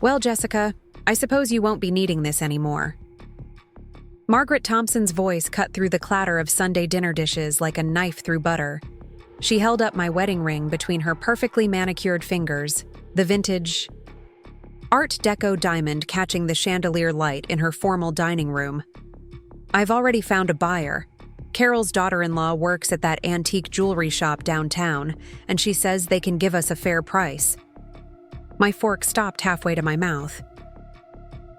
Well, Jessica, I suppose you won't be needing this anymore. Margaret Thompson's voice cut through the clatter of Sunday dinner dishes like a knife through butter. She held up my wedding ring between her perfectly manicured fingers, the vintage Art Deco diamond catching the chandelier light in her formal dining room. I've already found a buyer. Carol's daughter-in-law works at that antique jewelry shop downtown, and she says they can give us a fair price. My fork stopped halfway to my mouth.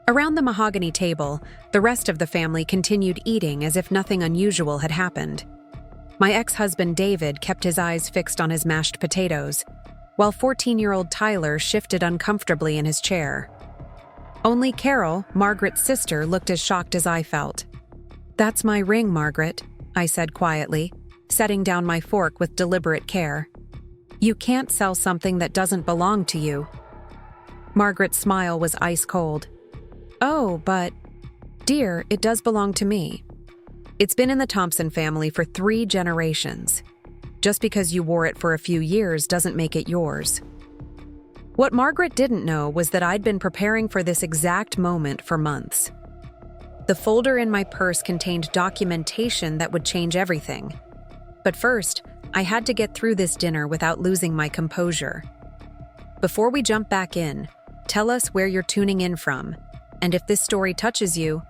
Around the mahogany table, the rest of the family continued eating as if nothing unusual had happened. My ex-husband David kept his eyes fixed on his mashed potatoes, while 14-year-old Tyler shifted uncomfortably in his chair. Only Carol, Margaret's sister, looked as shocked as I felt. "That's my ring, Margaret," I said quietly, setting down my fork with deliberate care. "You can't sell something that doesn't belong to you." Margaret's smile was ice cold. "Oh, but, dear, it does belong to me. It's been in the Thompson family for 3 generations. Just because you wore it for a few years doesn't make it yours." What Margaret didn't know was that I'd been preparing for this exact moment for months. The folder in my purse contained documentation that would change everything. But first, I had to get through this dinner without losing my composure. Before we jump back in, tell us where you're tuning in from, and if this story touches you,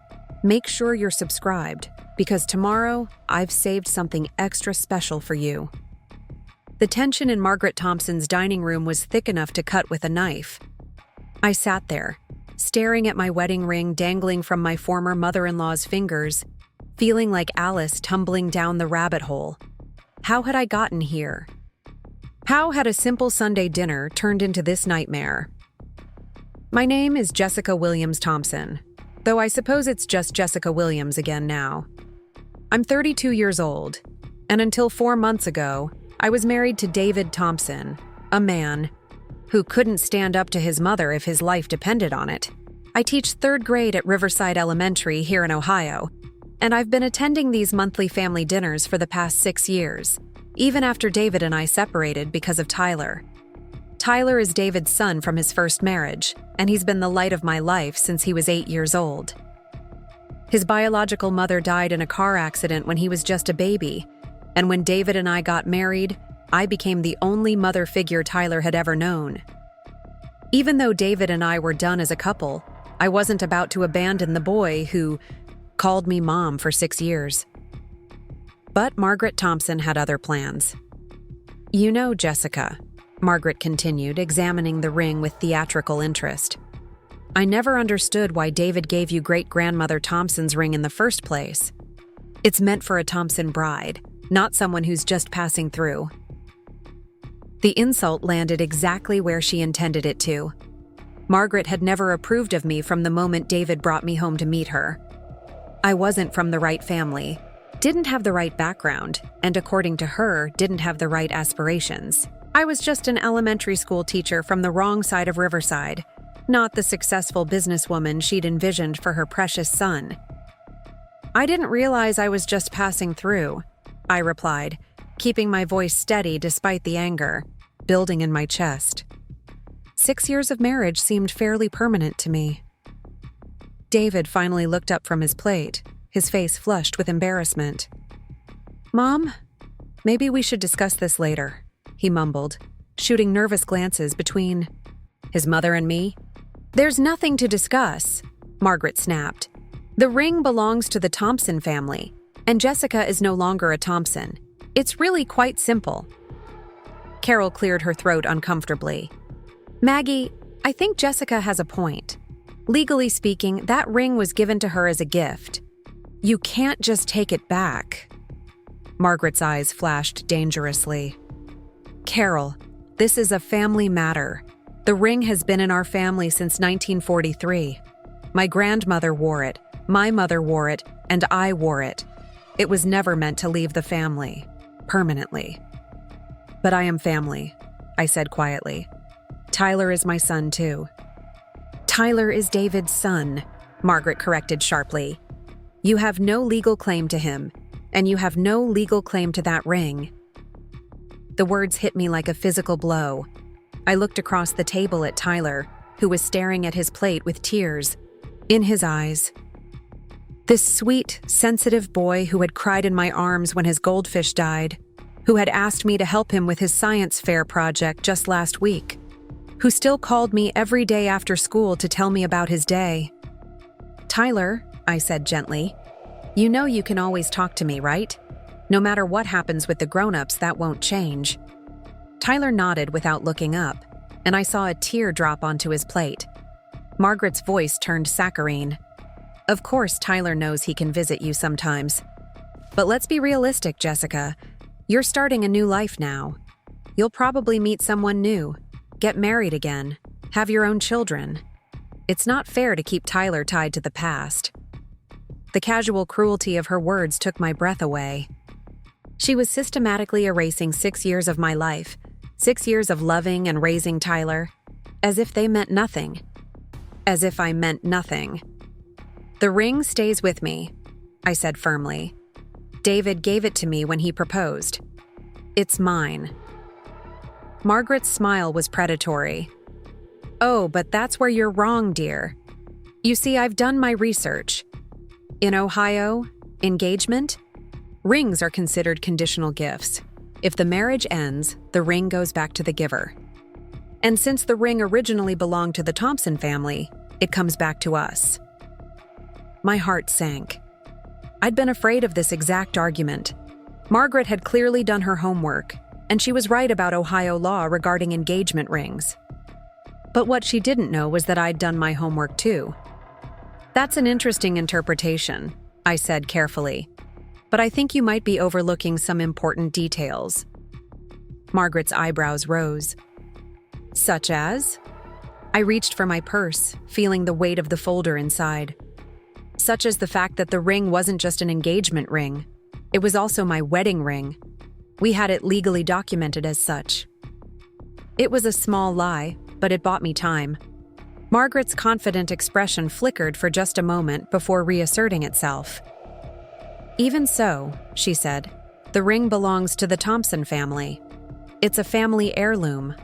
make sure you're subscribed, because tomorrow I've saved something extra special for you. The tension in Margaret Thompson's dining room was thick enough to cut with a knife. I sat there, staring at my wedding ring dangling from my former mother-in-law's fingers, feeling like Alice tumbling down the rabbit hole. How had I gotten here? How had a simple Sunday dinner turned into this nightmare? My name is Jessica Williams Thompson, though I suppose it's just Jessica Williams again now. I'm 32 years old, and until 4 months ago, I was married to David Thompson, a man who couldn't stand up to his mother if his life depended on it. I teach 3rd grade at Riverside Elementary here in Ohio, and I've been attending these monthly family dinners for the past 6 years, even after David and I separated because of Tyler. Tyler is David's son from his first marriage, and he's been the light of my life since he was 8 years old. His biological mother died in a car accident when he was just a baby, and when David and I got married, I became the only mother figure Tyler had ever known. Even though David and I were done as a couple, I wasn't about to abandon the boy who called me mom for 6 years. But Margaret Thompson had other plans. "You know, Jessica," Margaret continued, examining the ring with theatrical interest, "I never understood why David gave you great-grandmother Thompson's ring in the first place. It's meant for a Thompson bride, not someone who's just passing through." The insult landed exactly where she intended it to. Margaret had never approved of me from the moment David brought me home to meet her. I wasn't from the right family, didn't have the right background, and according to her, didn't have the right aspirations. I was just an elementary school teacher from the wrong side of Riverside, not the successful businesswoman she'd envisioned for her precious son. "I didn't realize I was just passing through," I replied, keeping my voice steady despite the anger building in my chest. 6 years of marriage seemed fairly permanent to me. David finally looked up from his plate, his face flushed with embarrassment. "Mom, maybe we should discuss this later," he mumbled, shooting nervous glances between his mother and me. "There's nothing to discuss," Margaret snapped. "The ring belongs to the Thompson family, and Jessica is no longer a Thompson. It's really quite simple." Carol cleared her throat uncomfortably. "Maggie, I think Jessica has a point. Legally speaking, that ring was given to her as a gift. You can't just take it back." Margaret's eyes flashed dangerously. "Carol, this is a family matter. The ring has been in our family since 1943. My grandmother wore it, my mother wore it, and I wore it. It was never meant to leave the family, permanently." "But I am family," I said quietly. "Tyler is my son, too." "Tyler is David's son," Margaret corrected sharply. "You have no legal claim to him, and you have no legal claim to that ring." The words hit me like a physical blow. I looked across the table at Tyler, who was staring at his plate with tears in his eyes. This sweet, sensitive boy who had cried in my arms when his goldfish died, who had asked me to help him with his science fair project just last week, who still called me every day after school to tell me about his day. "Tyler," I said gently, "you know you can always talk to me, right? No matter what happens with the grown-ups, that won't change." Tyler nodded without looking up, and I saw a tear drop onto his plate. Margaret's voice turned saccharine. "Of course Tyler knows he can visit you sometimes. But let's be realistic, Jessica. You're starting a new life now. You'll probably meet someone new, get married again, have your own children. It's not fair to keep Tyler tied to the past." The casual cruelty of her words took my breath away. She was systematically erasing 6 years of my life, 6 years of loving and raising Tyler, as if they meant nothing. As if I meant nothing. "The ring stays with me," I said firmly. "David gave it to me when he proposed. It's mine." Margaret's smile was predatory. "Oh, but that's where you're wrong, dear. You see, I've done my research. In Ohio, engagement? Rings are considered conditional gifts. If the marriage ends, the ring goes back to the giver. And since the ring originally belonged to the Thompson family, it comes back to us." My heart sank. I'd been afraid of this exact argument. Margaret had clearly done her homework, and she was right about Ohio law regarding engagement rings. But what she didn't know was that I'd done my homework too. "That's an interesting interpretation," I said carefully, "but I think you might be overlooking some important details." Margaret's eyebrows rose. "Such as?" I reached for my purse, feeling the weight of the folder inside. "Such as the fact that the ring wasn't just an engagement ring. It was also my wedding ring. We had it legally documented as such." It was a small lie, but it bought me time. Margaret's confident expression flickered for just a moment before reasserting itself. "Even so," she said, "the ring belongs to the Thompson family. It's a family heirloom."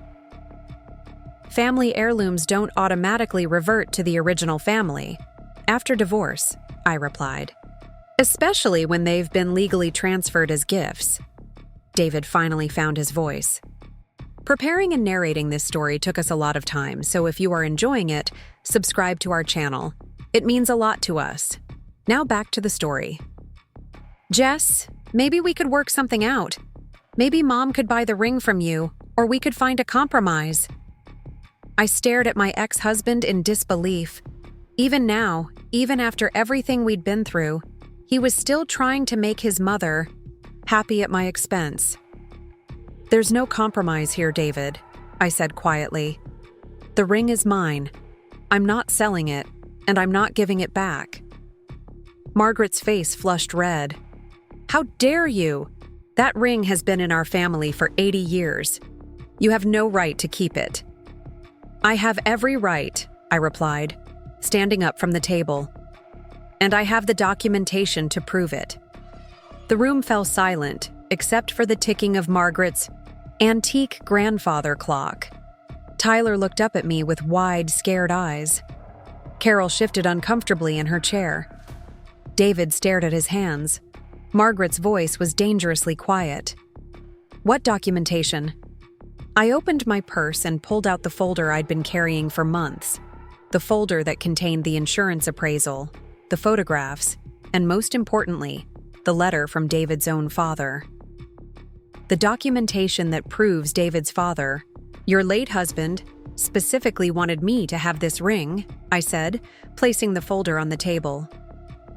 "Family heirlooms don't automatically revert to the original family after divorce," I replied. "Especially when they've been legally transferred as gifts." David finally found his voice. Preparing and narrating this story took us a lot of time, so if you are enjoying it, subscribe to our channel. It means a lot to us. Now back to the story. "Jess, maybe we could work something out. Maybe Mom could buy the ring from you, or we could find a compromise." I stared at my ex-husband in disbelief. Even now, even after everything we'd been through, he was still trying to make his mother happy at my expense. "There's no compromise here, David," I said quietly. "The ring is mine. I'm not selling it, and I'm not giving it back." Margaret's face flushed red. "How dare you? That ring has been in our family for 80 years. You have no right to keep it." "I have every right," I replied, standing up from the table. "And I have the documentation to prove it." The room fell silent, except for the ticking of Margaret's antique grandfather clock. Tyler looked up at me with wide, scared eyes. Carol shifted uncomfortably in her chair. David stared at his hands. Margaret's voice was dangerously quiet. "What documentation?" I opened my purse and pulled out the folder I'd been carrying for months. The folder that contained the insurance appraisal, the photographs, and most importantly, the letter from David's own father. "The documentation that proves David's father, your late husband, specifically wanted me to have this ring," I said, placing the folder on the table.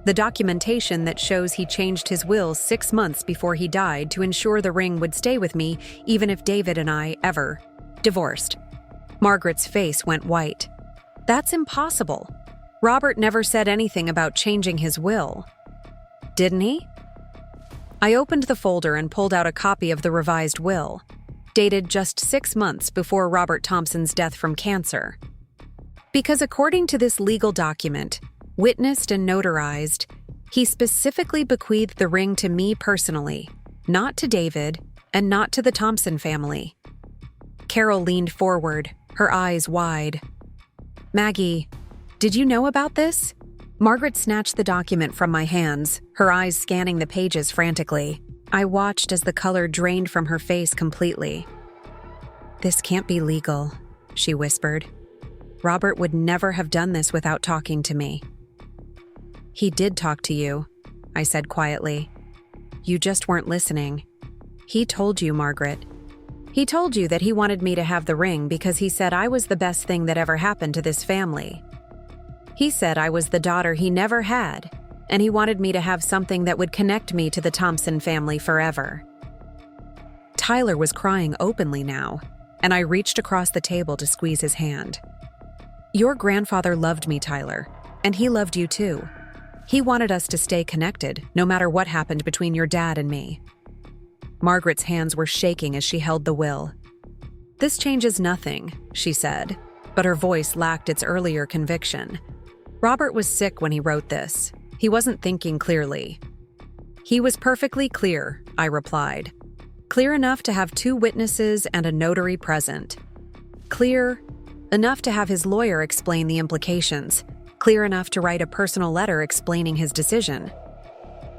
"The documentation that shows he changed his will 6 months before he died to ensure the ring would stay with me even if David and I ever divorced." Margaret's face went white. "That's impossible. Robert never said anything about changing his will. Didn't he?" I opened the folder and pulled out a copy of the revised will, dated just 6 months before Robert Thompson's death from cancer. Because according to this legal document, witnessed and notarized, he specifically bequeathed the ring to me personally, not to David, and not to the Thompson family. Carol leaned forward, her eyes wide. Maggie, did you know about this? Margaret snatched the document from my hands, her eyes scanning the pages frantically. I watched as the color drained from her face completely. This can't be legal, she whispered. Robert would never have done this without talking to me. He did talk to you, I said quietly. You just weren't listening. He told you, Margaret. He told you that he wanted me to have the ring because he said I was the best thing that ever happened to this family. He said I was the daughter he never had, and he wanted me to have something that would connect me to the Thompson family forever. Tyler was crying openly now, and I reached across the table to squeeze his hand. Your grandfather loved me, Tyler, and he loved you too. He wanted us to stay connected, no matter what happened between your dad and me. Margaret's hands were shaking as she held the will. This changes nothing, she said, but her voice lacked its earlier conviction. Robert was sick when he wrote this. He wasn't thinking clearly. He was perfectly clear, I replied. Clear enough to have 2 witnesses and a notary present. Clear enough to have his lawyer explain the implications. Clear enough to write a personal letter explaining his decision.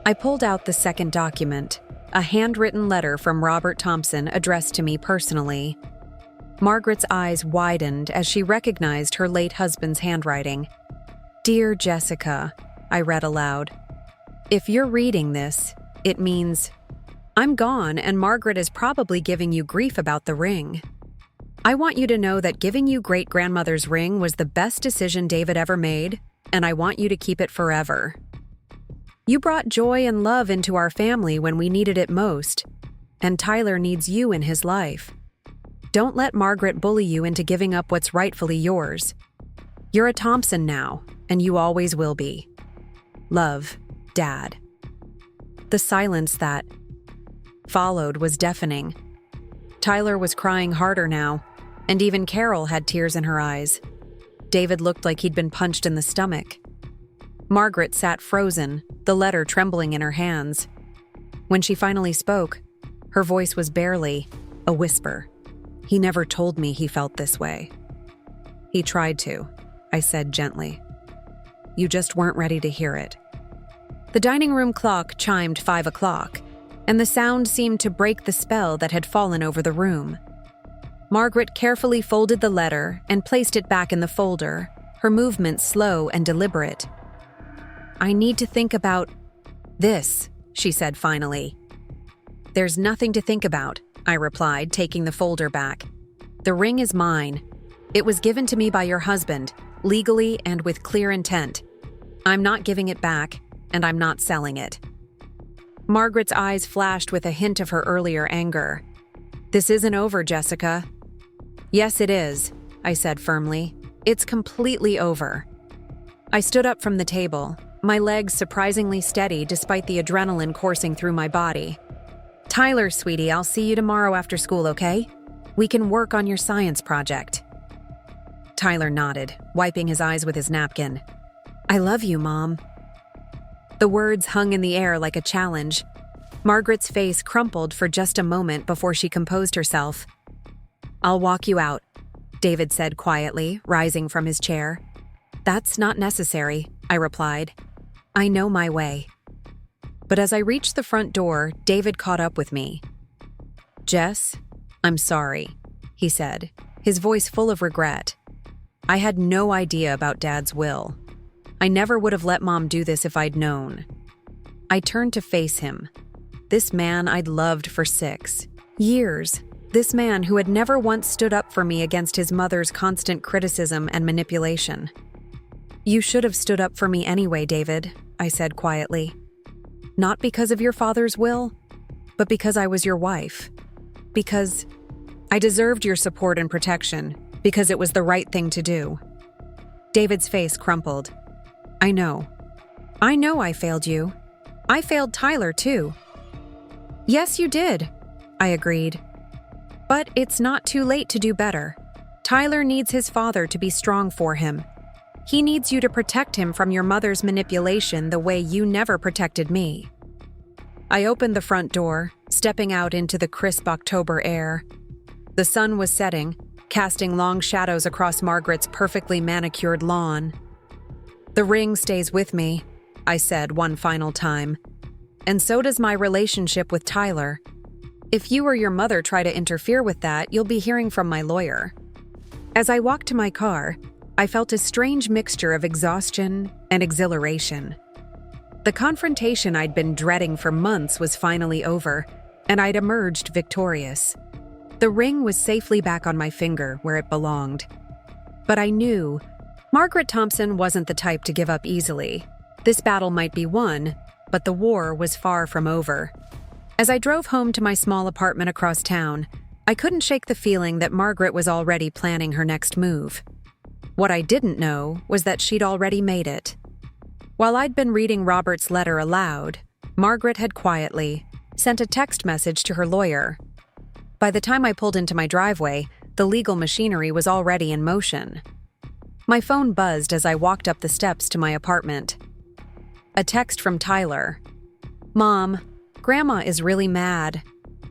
I pulled out the second document, a handwritten letter from Robert Thompson addressed to me personally. Margaret's eyes widened as she recognized her late husband's handwriting. Dear Jessica, I read aloud. If you're reading this, it means I'm gone and Margaret is probably giving you grief about the ring. I want you to know that giving you great-grandmother's ring was the best decision David ever made, and I want you to keep it forever. You brought joy and love into our family when we needed it most, and Tyler needs you in his life. Don't let Margaret bully you into giving up what's rightfully yours. You're a Thompson now, and you always will be. Love, Dad. The silence that followed was deafening. Tyler was crying harder now, and even Carol had tears in her eyes. David looked like he'd been punched in the stomach. Margaret sat frozen, the letter trembling in her hands. When she finally spoke, her voice was barely a whisper. He never told me he felt this way. He tried to, I said gently. You just weren't ready to hear it. The dining room clock chimed 5 o'clock, and the sound seemed to break the spell that had fallen over the room. Margaret carefully folded the letter and placed it back in the folder, her movements slow and deliberate. I need to think about this, she said finally. There's nothing to think about, I replied, taking the folder back. The ring is mine. It was given to me by your husband, legally and with clear intent. I'm not giving it back, and I'm not selling it. Margaret's eyes flashed with a hint of her earlier anger. This isn't over, Jessica. Yes, it is, I said firmly. It's completely over. I stood up from the table, my legs surprisingly steady despite the adrenaline coursing through my body. Tyler, sweetie, I'll see you tomorrow after school, okay? We can work on your science project. Tyler nodded, wiping his eyes with his napkin. I love you, Mom. The words hung in the air like a challenge. Margaret's face crumpled for just a moment before she composed herself. I'll walk you out, David said quietly, rising from his chair. That's not necessary, I replied. I know my way. But as I reached the front door, David caught up with me. Jess, I'm sorry, he said, his voice full of regret. I had no idea about Dad's will. I never would have let Mom do this if I'd known. I turned to face him. This man I'd loved for 6 years. This man who had never once stood up for me against his mother's constant criticism and manipulation. You should have stood up for me anyway, David, I said quietly. Not because of your father's will, but because I was your wife. Because I deserved your support and protection, because it was the right thing to do. David's face crumpled. I know I failed you. I failed Tyler, too. Yes, you did, I agreed. But it's not too late to do better. Tyler needs his father to be strong for him. He needs you to protect him from your mother's manipulation the way you never protected me. I opened the front door, stepping out into the crisp October air. The sun was setting, casting long shadows across Margaret's perfectly manicured lawn. "The ring stays with me," I said one final time. "And so does my relationship with Tyler. If you or your mother try to interfere with that, you'll be hearing from my lawyer." As I walked to my car, I felt a strange mixture of exhaustion and exhilaration. The confrontation I'd been dreading for months was finally over, and I'd emerged victorious. The ring was safely back on my finger where it belonged. But I knew Margaret Thompson wasn't the type to give up easily. This battle might be won, but the war was far from over. As I drove home to my small apartment across town, I couldn't shake the feeling that Margaret was already planning her next move. What I didn't know was that she'd already made it. While I'd been reading Robert's letter aloud, Margaret had quietly sent a text message to her lawyer. By the time I pulled into my driveway, the legal machinery was already in motion. My phone buzzed as I walked up the steps to my apartment. A text from Tyler. "Mom, Grandma is really mad.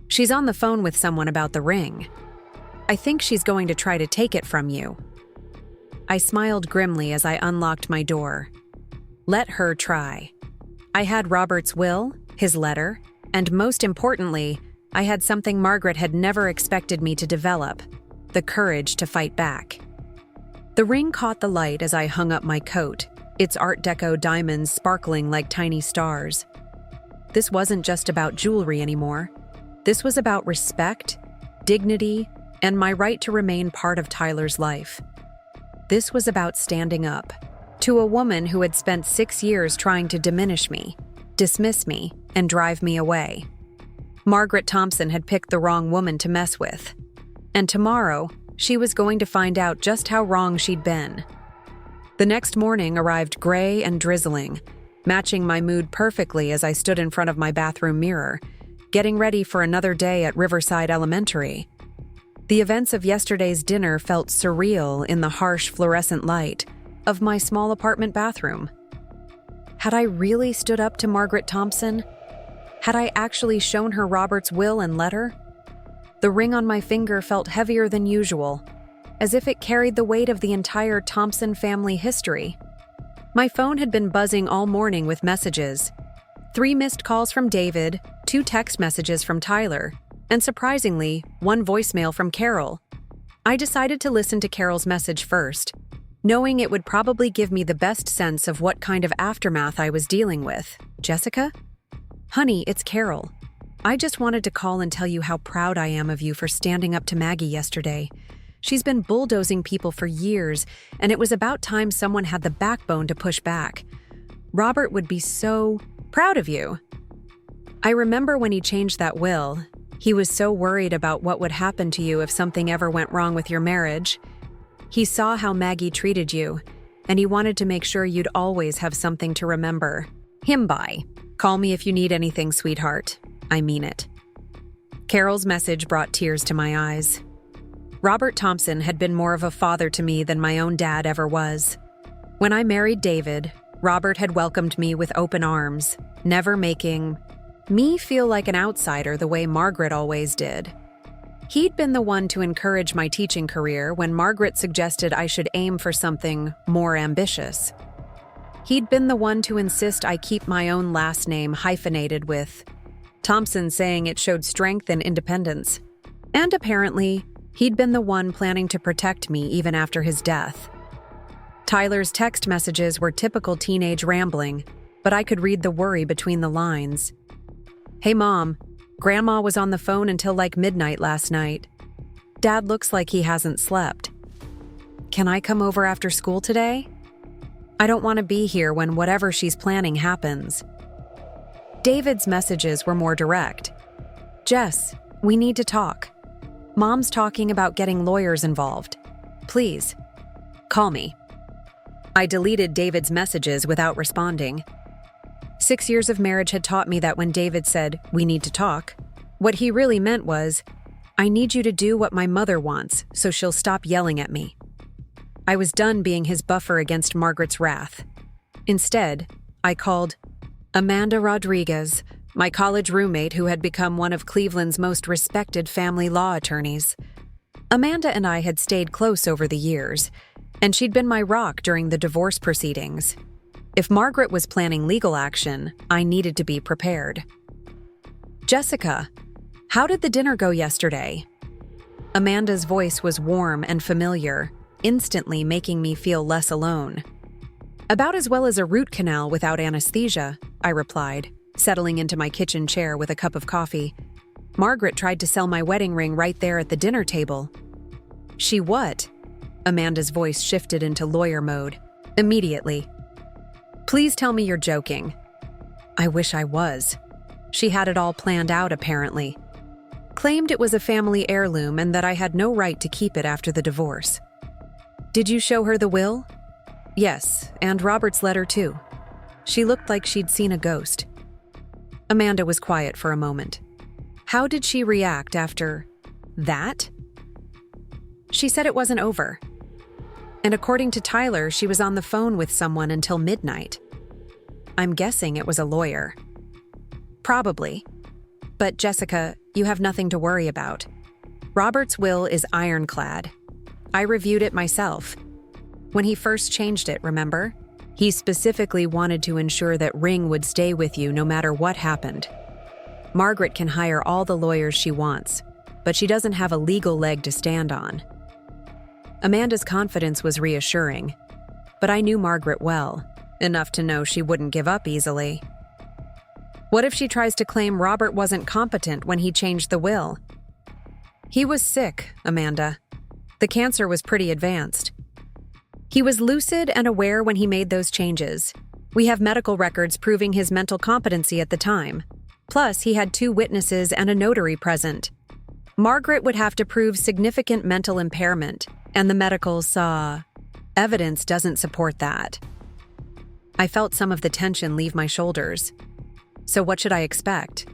She's on the phone with someone about the ring. I think she's going to try to take it from you." I smiled grimly as I unlocked my door. Let her try. I had Robert's will, his letter, and most importantly, I had something Margaret had never expected me to develop: the courage to fight back. The ring caught the light as I hung up my coat, its Art Deco diamonds sparkling like tiny stars. This wasn't just about jewelry anymore. This was about respect, dignity, and my right to remain part of Tyler's life. This was about standing up to a woman who had spent 6 years trying to diminish me, dismiss me, and drive me away. Margaret Thompson had picked the wrong woman to mess with. And tomorrow, she was going to find out just how wrong she'd been. The next morning arrived gray and drizzling, matching my mood perfectly as I stood in front of my bathroom mirror, getting ready for another day at Riverside Elementary. The events of yesterday's dinner felt surreal in the harsh fluorescent light of my small apartment bathroom. Had I really stood up to Margaret Thompson? Had I actually shown her Robert's will and letter? The ring on my finger felt heavier than usual, as if it carried the weight of the entire Thompson family history. My phone had been buzzing all morning with messages. 3 missed calls from David, 2 text messages from Tyler, and surprisingly, 1 voicemail from Carol. I decided to listen to Carol's message first, knowing it would probably give me the best sense of what kind of aftermath I was dealing with. "Jessica? Honey, it's Carol. I just wanted to call and tell you how proud I am of you for standing up to Maggie yesterday. She's been bulldozing people for years, and it was about time someone had the backbone to push back. Robert would be so proud of you." I remember when he changed that will, he was so worried about what would happen to you if something ever went wrong with your marriage. He saw how Maggie treated you, and he wanted to make sure you'd always have something to remember him by. "Call me if you need anything, sweetheart. I mean it." Carol's message brought tears to my eyes. Robert Thompson had been more of a father to me than my own dad ever was. When I married David, Robert had welcomed me with open arms, never making me feel like an outsider the way Margaret always did. He'd been the one to encourage my teaching career when Margaret suggested I should aim for something more ambitious. He'd been the one to insist I keep my own last name hyphenated with Thompson, saying it showed strength and independence. And apparently, he'd been the one planning to protect me even after his death. Tyler's text messages were typical teenage rambling, but I could read the worry between the lines. "Hey Mom, Grandma was on the phone until like midnight last night. Dad looks like he hasn't slept. Can I come over after school today? I don't want to be here when whatever she's planning happens." David's messages were more direct. "Jess, we need to talk. Mom's talking about getting lawyers involved. Please, call me." I deleted David's messages without responding. 6 years of marriage had taught me that when David said, "We need to talk," what he really meant was, "I need you to do what my mother wants so she'll stop yelling at me." I was done being his buffer against Margaret's wrath. Instead, I called Amanda Rodriguez, my college roommate who had become one of Cleveland's most respected family law attorneys. Amanda and I had stayed close over the years, and she'd been my rock during the divorce proceedings. If Margaret was planning legal action, I needed to be prepared. "Jessica, how did the dinner go yesterday?" Amanda's voice was warm and familiar, instantly making me feel less alone. "About as well as a root canal without anesthesia," I replied, settling into my kitchen chair with a cup of coffee. "Margaret tried to sell my wedding ring right there at the dinner table." "She what?" Amanda's voice shifted into lawyer mode. "Immediately." "Please tell me you're joking." I wish I was. She had it all planned out, apparently. Claimed it was a family heirloom and that I had no right to keep it after the divorce. "Did you show her the will?" "Yes, and Robert's letter too." She looked like she'd seen a ghost. Amanda was quiet for a moment. "How did she react after that?" "She said it wasn't over. And according to Tyler, she was on the phone with someone until midnight." I'm guessing it was a lawyer. "Probably. But Jessica, you have nothing to worry about. Robert's will is ironclad. I reviewed it myself. When he first changed it, remember? He specifically wanted to ensure that Ring would stay with you no matter what happened. Margaret can hire all the lawyers she wants, but she doesn't have a legal leg to stand on." Amanda's confidence was reassuring, but I knew Margaret well, enough to know she wouldn't give up easily. "What if she tries to claim Robert wasn't competent when he changed the will?" "He was sick, Amanda. The cancer was pretty advanced. He was lucid and aware when he made those changes. We have medical records proving his mental competency at the time. Plus, he had 2 witnesses and a notary present. Margaret would have to prove significant mental impairment, and the medicals saw evidence doesn't support that." I felt some of the tension leave my shoulders. So what should I expect?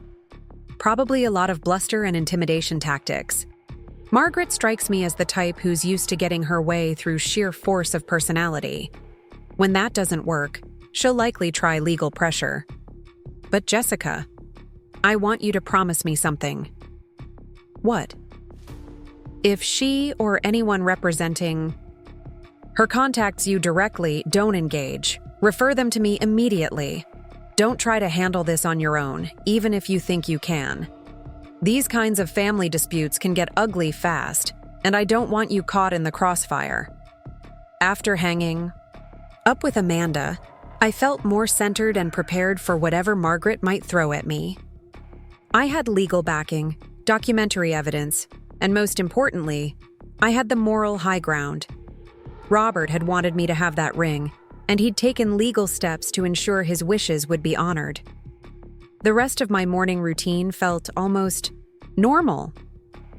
Probably a lot of bluster and intimidation tactics. Margaret strikes me as the type who's used to getting her way through sheer force of personality. When that doesn't work, she'll likely try legal pressure. "But Jessica, I want you to promise me something." "What?" "If she or anyone representing her contacts you directly, don't engage. Refer them to me immediately. Don't try to handle this on your own, even if you think you can. These kinds of family disputes can get ugly fast, and I don't want you caught in the crossfire." After hanging up with Amanda, I felt more centered and prepared for whatever Margaret might throw at me. I had legal backing, documentary evidence, and most importantly, I had the moral high ground. Robert had wanted me to have that ring, and he'd taken legal steps to ensure his wishes would be honored. The rest of my morning routine felt almost normal.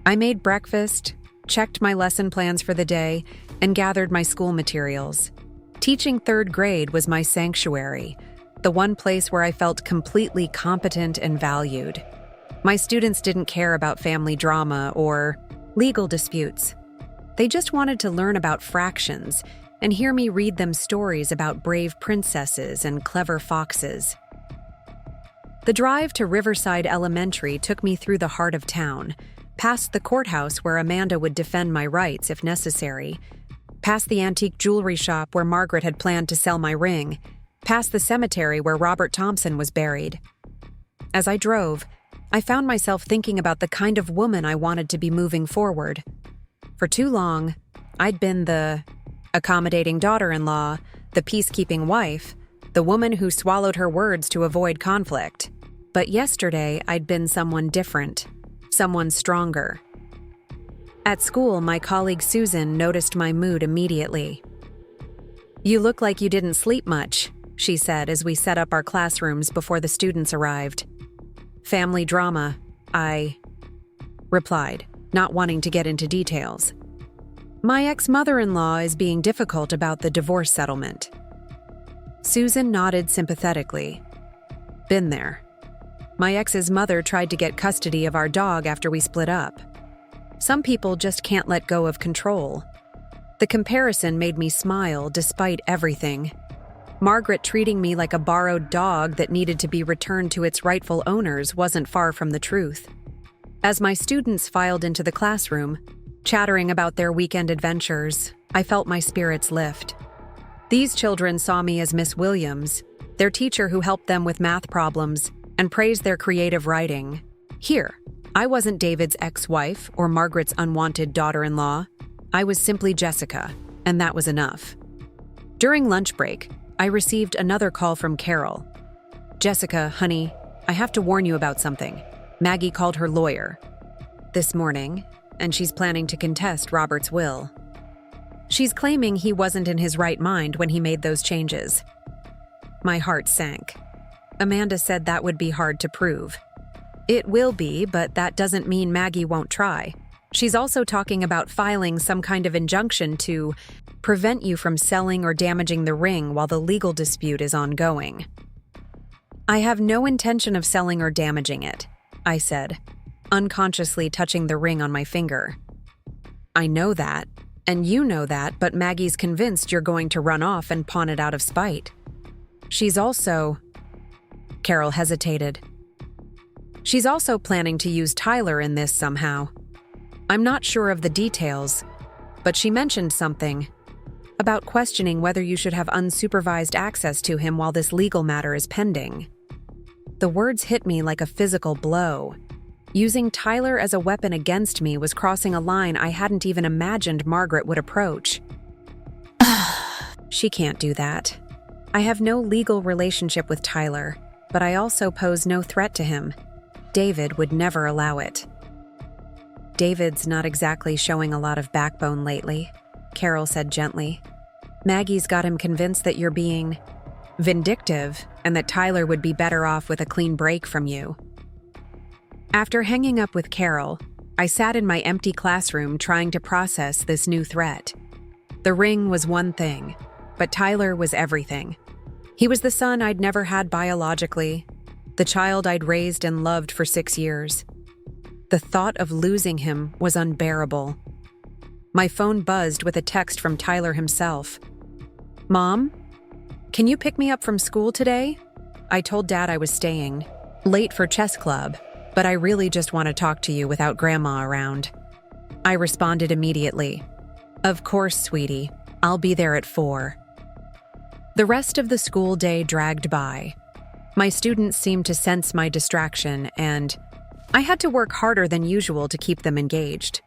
I made breakfast, checked my lesson plans for the day, and gathered my school materials. Teaching 3rd grade was my sanctuary, the one place where I felt completely competent and valued. My students didn't care about family drama or legal disputes. They just wanted to learn about fractions and hear me read them stories about brave princesses and clever foxes. The drive to Riverside Elementary took me through the heart of town, past the courthouse where Amanda would defend my rights if necessary, past the antique jewelry shop where Margaret had planned to sell my ring, past the cemetery where Robert Thompson was buried. As I drove, I found myself thinking about the kind of woman I wanted to be moving forward. For too long, I'd been the accommodating daughter-in-law, the peacekeeping wife, the woman who swallowed her words to avoid conflict. But yesterday, I'd been someone different, someone stronger. At school, my colleague Susan noticed my mood immediately. "You look like you didn't sleep much," she said as we set up our classrooms before the students arrived. "Family drama," I replied, not wanting to get into details. "My ex-mother-in-law is being difficult about the divorce settlement." Susan nodded sympathetically. "Been there. My ex's mother tried to get custody of our dog after we split up. Some people just can't let go of control." The comparison made me smile despite everything. Margaret treating me like a borrowed dog that needed to be returned to its rightful owners wasn't far from the truth. As my students filed into the classroom, chattering about their weekend adventures. I felt my spirits lift. These children saw me as Miss Williams, their teacher who helped them with math problems, and praised their creative writing. Here, I wasn't David's ex-wife or Margaret's unwanted daughter-in-law. I was simply Jessica, and that was enough. During lunch break, I received another call from Carol. "Jessica, honey, I have to warn you about something. Maggie called her lawyer this morning, and she's planning to contest Robert's will. She's claiming he wasn't in his right mind when he made those changes." My heart sank. Amanda said that would be hard to prove. It will be, but that doesn't mean Maggie won't try. She's also talking about filing some kind of injunction to prevent you from selling or damaging the ring while the legal dispute is ongoing. "I have no intention of selling or damaging it," I said, unconsciously touching the ring on my finger. "I know that, and you know that, but Maggie's convinced you're going to run off and pawn it out of spite. She's also..." Carol hesitated. "She's also planning to use Tyler in this somehow. I'm not sure of the details, but she mentioned something about questioning whether you should have unsupervised access to him while this legal matter is pending." The words hit me like a physical blow. Using Tyler as a weapon against me was crossing a line I hadn't even imagined Margaret would approach. She can't do that. I have no legal relationship with Tyler, but I also pose no threat to him. David would never allow it. "David's not exactly showing a lot of backbone lately," Carol said gently. "Maggie's got him convinced that you're being vindictive and that Tyler would be better off with a clean break from you." After hanging up with Carol, I sat in my empty classroom trying to process this new threat. The ring was one thing, but Tyler was everything. He was the son I'd never had biologically, the child I'd raised and loved for 6 years. The thought of losing him was unbearable. My phone buzzed with a text from Tyler himself. "Mom, can you pick me up from school today? I told Dad I was staying, late for chess club, but I really just want to talk to you without Grandma around." I responded immediately. "Of course, sweetie. I'll be there at 4. The rest of the school day dragged by. My students seemed to sense my distraction, and I had to work harder than usual to keep them engaged.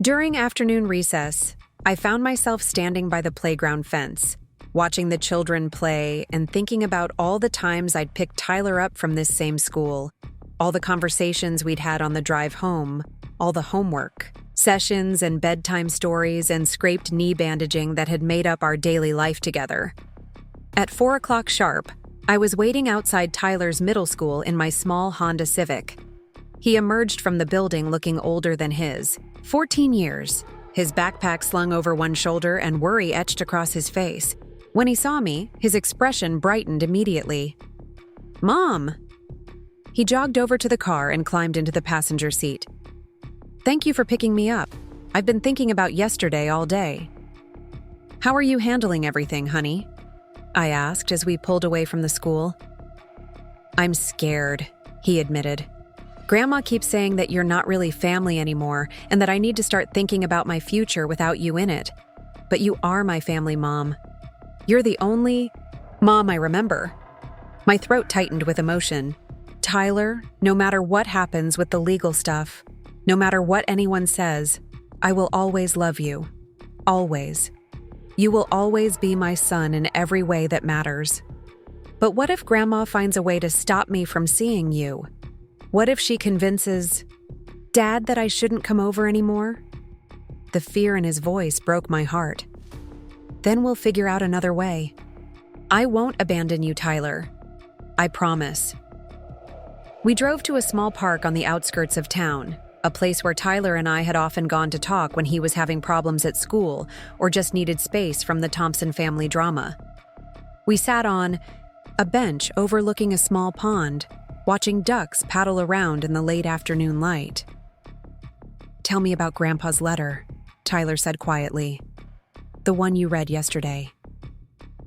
During afternoon recess, I found myself standing by the playground fence, watching the children play and thinking about all the times I'd picked Tyler up from this same school, all the conversations we'd had on the drive home, all the homework, sessions and bedtime stories and scraped knee bandaging that had made up our daily life together. At 4 o'clock sharp, I was waiting outside Tyler's middle school in my small Honda Civic. He emerged from the building looking older than his, 14 years, his backpack slung over one shoulder and worry etched across his face. When he saw me, his expression brightened immediately. "Mom!" He jogged over to the car and climbed into the passenger seat. "Thank you for picking me up. I've been thinking about yesterday all day." "How are you handling everything, honey?" I asked as we pulled away from the school. "I'm scared," he admitted. "Grandma keeps saying that you're not really family anymore and that I need to start thinking about my future without you in it. But you are my family, Mom. You're the only Mom I remember." My throat tightened with emotion. "Tyler, no matter what happens with the legal stuff, no matter what anyone says, I will always love you. Always. You will always be my son in every way that matters. But what if Grandma finds a way to stop me from seeing you? What if she convinces Dad that I shouldn't come over anymore?" The fear in his voice broke my heart. "Then we'll figure out another way. I won't abandon you, Tyler. I promise." We drove to a small park on the outskirts of town, a place where Tyler and I had often gone to talk when he was having problems at school or just needed space from the Thompson family drama. We sat on a bench overlooking a small pond, watching ducks paddle around in the late afternoon light. "Tell me about Grandpa's letter," Tyler said quietly. "The one you read yesterday."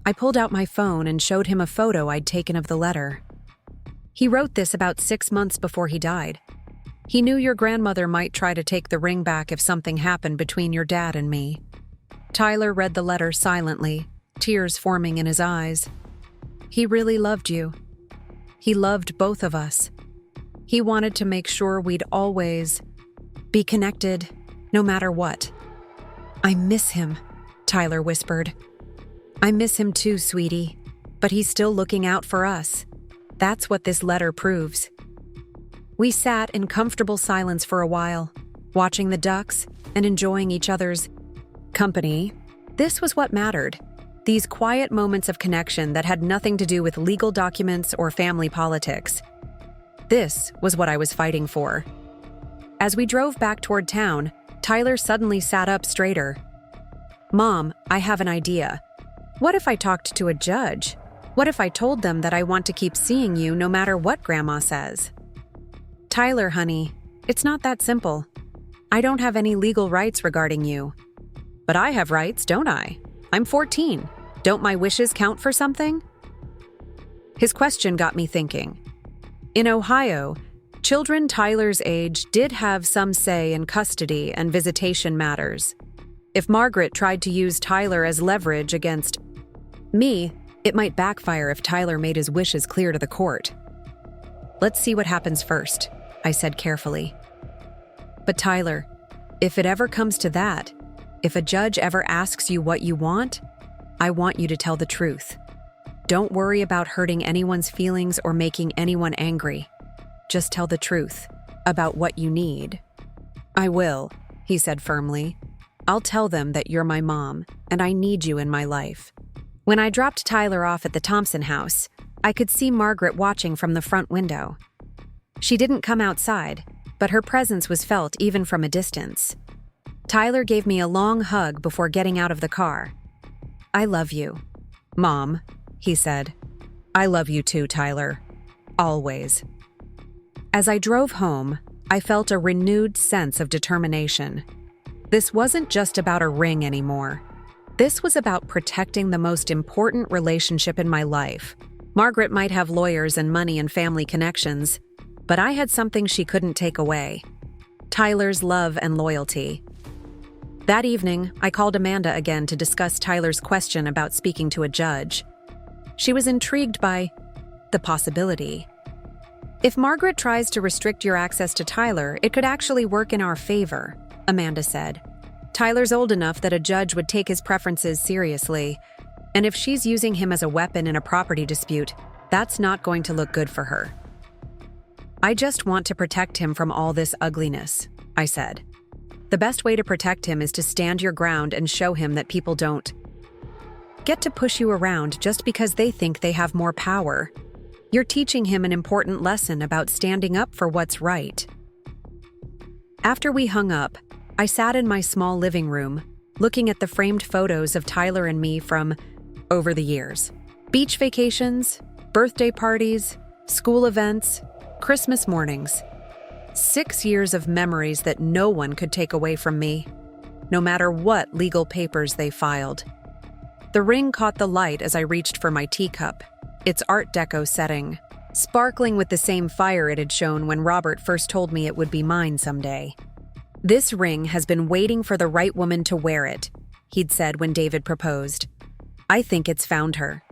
I pulled out my phone and showed him a photo I'd taken of the letter. "He wrote this about 6 months before he died. He knew your grandmother might try to take the ring back if something happened between your dad and me. Tyler read the letter silently, tears forming in his eyes. He really loved you. He loved both of us. He wanted to make sure we'd always be connected, no matter what. I miss him, Tyler whispered. I miss him too, sweetie, but he's still looking out for us. That's what this letter proves. We sat in comfortable silence for a while, watching the ducks and enjoying each other's company. This was what mattered. These quiet moments of connection that had nothing to do with legal documents or family politics. This was what I was fighting for. As we drove back toward town, Tyler suddenly sat up straighter. Mom, I have an idea. What if I talked to a judge? What if I told them that I want to keep seeing you no matter what Grandma says? Tyler, honey, it's not that simple. I don't have any legal rights regarding you. But I have rights, don't I? I'm 14. Don't my wishes count for something? His question got me thinking. In Ohio, children Tyler's age did have some say in custody and visitation matters. If Margaret tried to use Tyler as leverage against me, it might backfire if Tyler made his wishes clear to the court. Let's see what happens first, I said carefully. But Tyler, if it ever comes to that, if a judge ever asks you what you want, I want you to tell the truth. Don't worry about hurting anyone's feelings or making anyone angry. Just tell the truth about what you need. I will, he said firmly. I'll tell them that you're my mom and I need you in my life. When I dropped Tyler off at the Thompson house, I could see Margaret watching from the front window. She didn't come outside, but her presence was felt even from a distance. Tyler gave me a long hug before getting out of the car. I love you, Mom, he said. I love you too, Tyler. Always. As I drove home, I felt a renewed sense of determination. This wasn't just about a ring anymore. This was about protecting the most important relationship in my life. Margaret might have lawyers and money and family connections, but I had something she couldn't take away. Tyler's love and loyalty. That evening, I called Amanda again to discuss Tyler's question about speaking to a judge. She was intrigued by the possibility. If Margaret tries to restrict your access to Tyler, it could actually work in our favor, Amanda said. Tyler's old enough that a judge would take his preferences seriously, and if she's using him as a weapon in a property dispute, that's not going to look good for her. I just want to protect him from all this ugliness, I said. The best way to protect him is to stand your ground and show him that people don't get to push you around just because they think they have more power. You're teaching him an important lesson about standing up for what's right. After we hung up, I sat in my small living room, looking at the framed photos of Tyler and me from over the years. Beach vacations, birthday parties, school events, Christmas mornings. 6 years of memories that no one could take away from me, no matter what legal papers they filed. The ring caught the light as I reached for my teacup, its Art Deco setting, sparkling with the same fire it had shown when Robert first told me it would be mine someday. This ring has been waiting for the right woman to wear it, he'd said when David proposed. I think it's found her.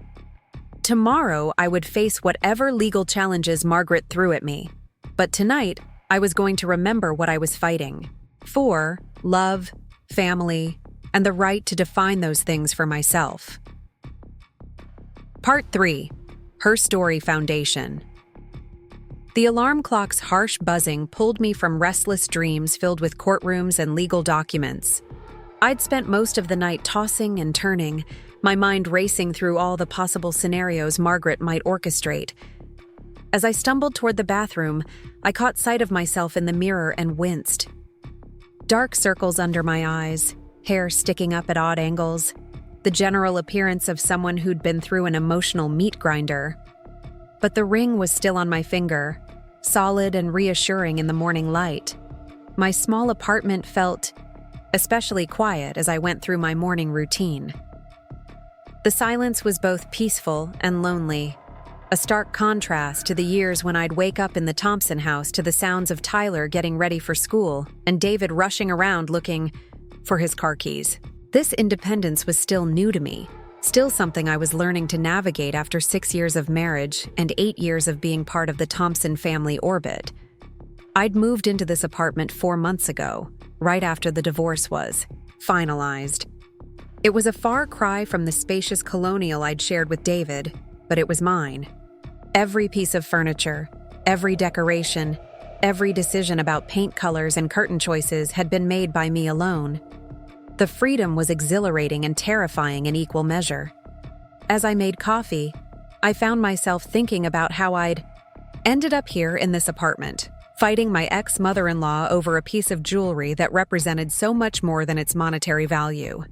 Tomorrow, I would face whatever legal challenges Margaret threw at me. But tonight, I was going to remember what I was fighting for: love, family, and the right to define those things for myself. Part 3. Her Story Foundation. The alarm clock's harsh buzzing pulled me from restless dreams filled with courtrooms and legal documents. I'd spent most of the night tossing and turning, my mind racing through all the possible scenarios Margaret might orchestrate. As I stumbled toward the bathroom, I caught sight of myself in the mirror and winced. Dark circles under my eyes, hair sticking up at odd angles, the general appearance of someone who'd been through an emotional meat grinder. But the ring was still on my finger, solid and reassuring in the morning light. My small apartment felt especially quiet as I went through my morning routine. The silence was both peaceful and lonely, a stark contrast to the years when I'd wake up in the Thompson house to the sounds of Tyler getting ready for school and David rushing around looking for his car keys. This independence was still new to me, still something I was learning to navigate after 6 years of marriage and 8 years of being part of the Thompson family orbit. I'd moved into this apartment 4 months ago, right after the divorce was finalized. It was a far cry from the spacious colonial I'd shared with David, but it was mine. Every piece of furniture, every decoration, every decision about paint colors and curtain choices had been made by me alone. The freedom was exhilarating and terrifying in equal measure. As I made coffee, I found myself thinking about how I'd ended up here in this apartment, fighting my ex-mother-in-law over a piece of jewelry that represented so much more than its monetary value.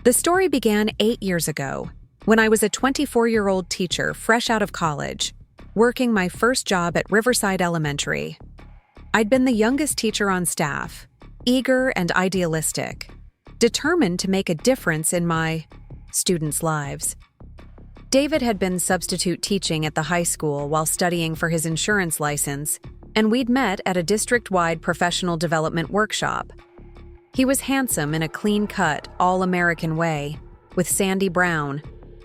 The story began 8 years ago, when I was a 24-year-old teacher fresh out of college, working my first job at Riverside Elementary. I'd been the youngest teacher on staff, eager and idealistic, determined to make a difference in my students' lives. David had been substitute teaching at the high school while studying for his insurance license, and we'd met at a district-wide professional development workshop. He was handsome in a clean-cut, all-American way, with sandy brown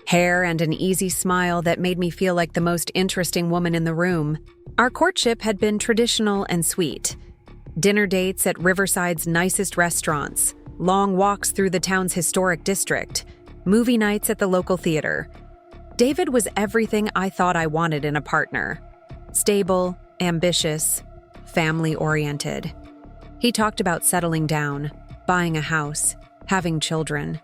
hair and an easy smile that made me feel like the most interesting woman in the room. Our courtship had been traditional and sweet. Dinner dates at Riverside's nicest restaurants, long walks through the town's historic district, movie nights at the local theater. David was everything I thought I wanted in a partner. Stable, ambitious, family-oriented. He talked about settling down, buying a house, having children.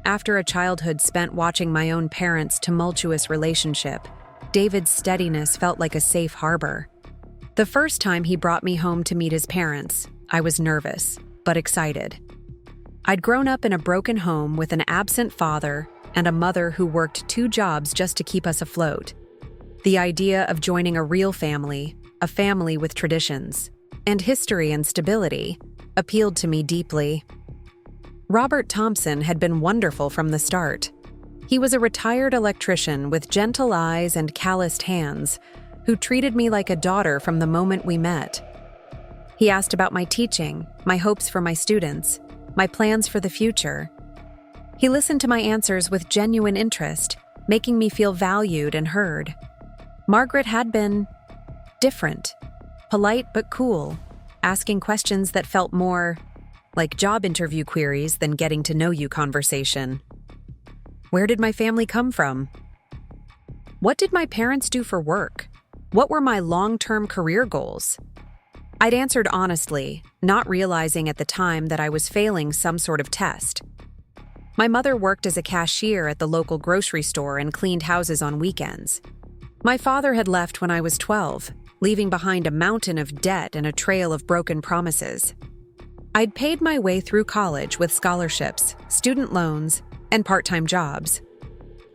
After a childhood spent watching my own parents' tumultuous relationship, David's steadiness felt like a safe harbor. The first time he brought me home to meet his parents, I was nervous, but excited. I'd grown up in a broken home with an absent father and a mother who worked 2 jobs just to keep us afloat. The idea of joining a real family, a family with traditions, and history and stability, appealed to me deeply. Robert Thompson had been wonderful from the start. He was a retired electrician with gentle eyes and calloused hands, who treated me like a daughter from the moment we met. He asked about my teaching, my hopes for my students, my plans for the future. He listened to my answers with genuine interest, making me feel valued and heard. Margaret had been different, polite but cool, asking questions that felt more like job interview queries than getting to know you conversation. Where did my family come from? What did my parents do for work? What were my long-term career goals? I'd answered honestly, not realizing at the time that I was failing some sort of test. My mother worked as a cashier at the local grocery store and cleaned houses on weekends. My father had left when I was 12, leaving behind a mountain of debt and a trail of broken promises. I'd paid my way through college with scholarships, student loans, and part-time jobs.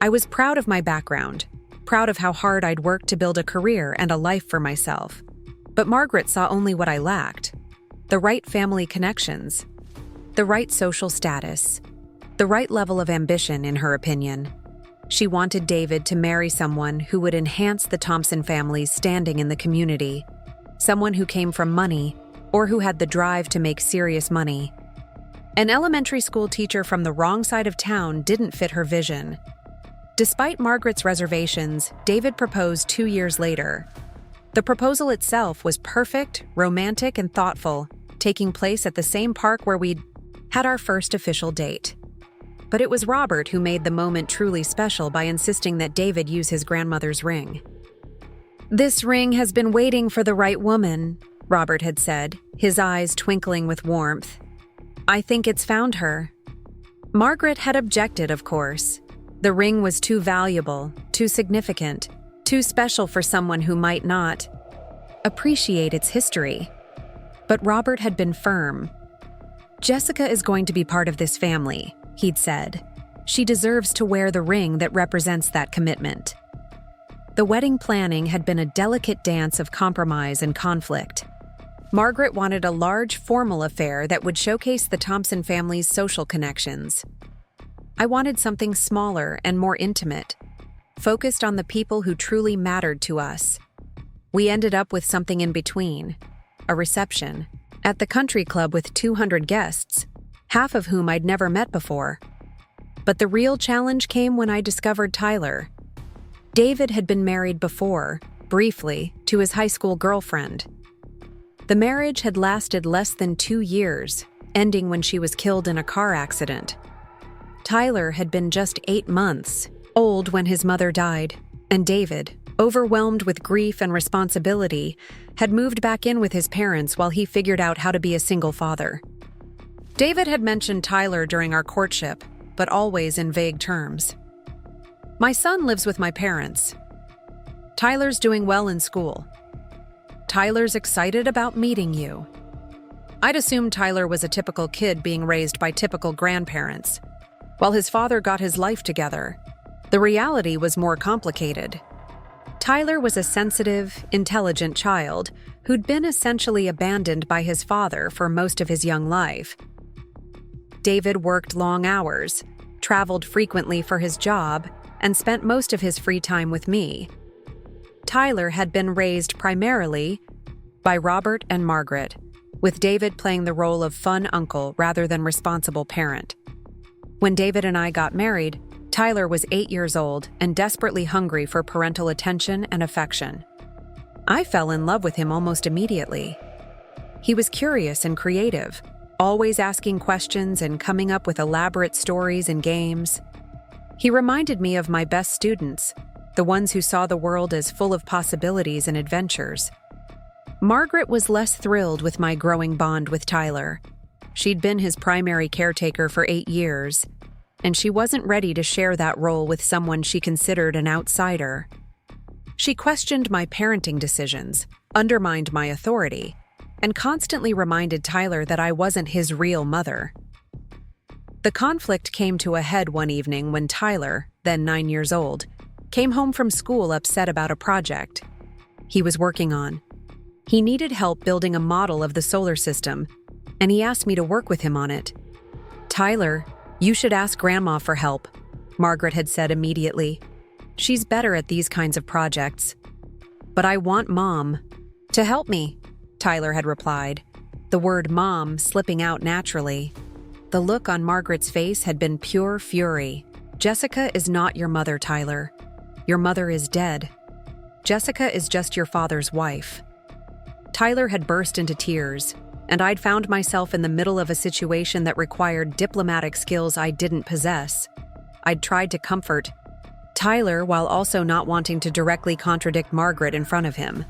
I was proud of my background, proud of how hard I'd worked to build a career and a life for myself. But Margaret saw only what I lacked: the right family connections, the right social status, the right level of ambition, in her opinion. She wanted David to marry someone who would enhance the Thompson family's standing in the community, someone who came from money or who had the drive to make serious money. An elementary school teacher from the wrong side of town didn't fit her vision. Despite Margaret's reservations, David proposed 2 years later. The proposal itself was perfect, romantic, and thoughtful, taking place at the same park where we'd had our first official date. But it was Robert who made the moment truly special by insisting that David use his grandmother's ring. "This ring has been waiting for the right woman," Robert had said, his eyes twinkling with warmth. "I think it's found her." Margaret had objected, of course. The ring was too valuable, too significant, too special for someone who might not appreciate its history. But Robert had been firm. "Jessica is going to be part of this family," he'd said. "She deserves to wear the ring that represents that commitment." The wedding planning had been a delicate dance of compromise and conflict. Margaret wanted a large, formal affair that would showcase the Thompson family's social connections. I wanted something smaller and more intimate, focused on the people who truly mattered to us. We ended up with something in between, a reception, at the country club with 200 guests, half of whom I'd never met before. But the real challenge came when I discovered Tyler. David had been married before, briefly, to his high school girlfriend. The marriage had lasted less than 2 years, ending when she was killed in a car accident. Tyler had been just 8 months old when his mother died, and David, overwhelmed with grief and responsibility, had moved back in with his parents while he figured out how to be a single father. David had mentioned Tyler during our courtship, but always in vague terms. "My son lives with my parents. Tyler's doing well in school. Tyler's excited about meeting you." I'd assumed Tyler was a typical kid being raised by typical grandparents. While his father got his life together, the reality was more complicated. Tyler was a sensitive, intelligent child who'd been essentially abandoned by his father for most of his young life. David worked long hours, traveled frequently for his job, and spent most of his free time with me. Tyler had been raised primarily by Robert and Margaret, with David playing the role of fun uncle rather than responsible parent. When David and I got married, Tyler was 8 years old and desperately hungry for parental attention and affection. I fell in love with him almost immediately. He was curious and creative, always asking questions and coming up with elaborate stories and games. He reminded me of my best students, the ones who saw the world as full of possibilities and adventures. Margaret was less thrilled with my growing bond with Tyler. She'd been his primary caretaker for 8 years, and she wasn't ready to share that role with someone she considered an outsider. She questioned my parenting decisions, undermined my authority, and constantly reminded Tyler that I wasn't his real mother. The conflict came to a head one evening when Tyler, then 9 years old, came home from school upset about a project he was working on. He needed help building a model of the solar system, and he asked me to work with him on it. "Tyler, you should ask Grandma for help," Margaret had said immediately. "She's better at these kinds of projects." "But I want Mom to help me," Tyler had replied, the word Mom slipping out naturally. The look on Margaret's face had been pure fury. "Jessica is not your mother, Tyler. Your mother is dead. Jessica is just your father's wife." Tyler had burst into tears, and I'd found myself in the middle of a situation that required diplomatic skills I didn't possess. I'd tried to comfort Tyler while also not wanting to directly contradict Margaret in front of him.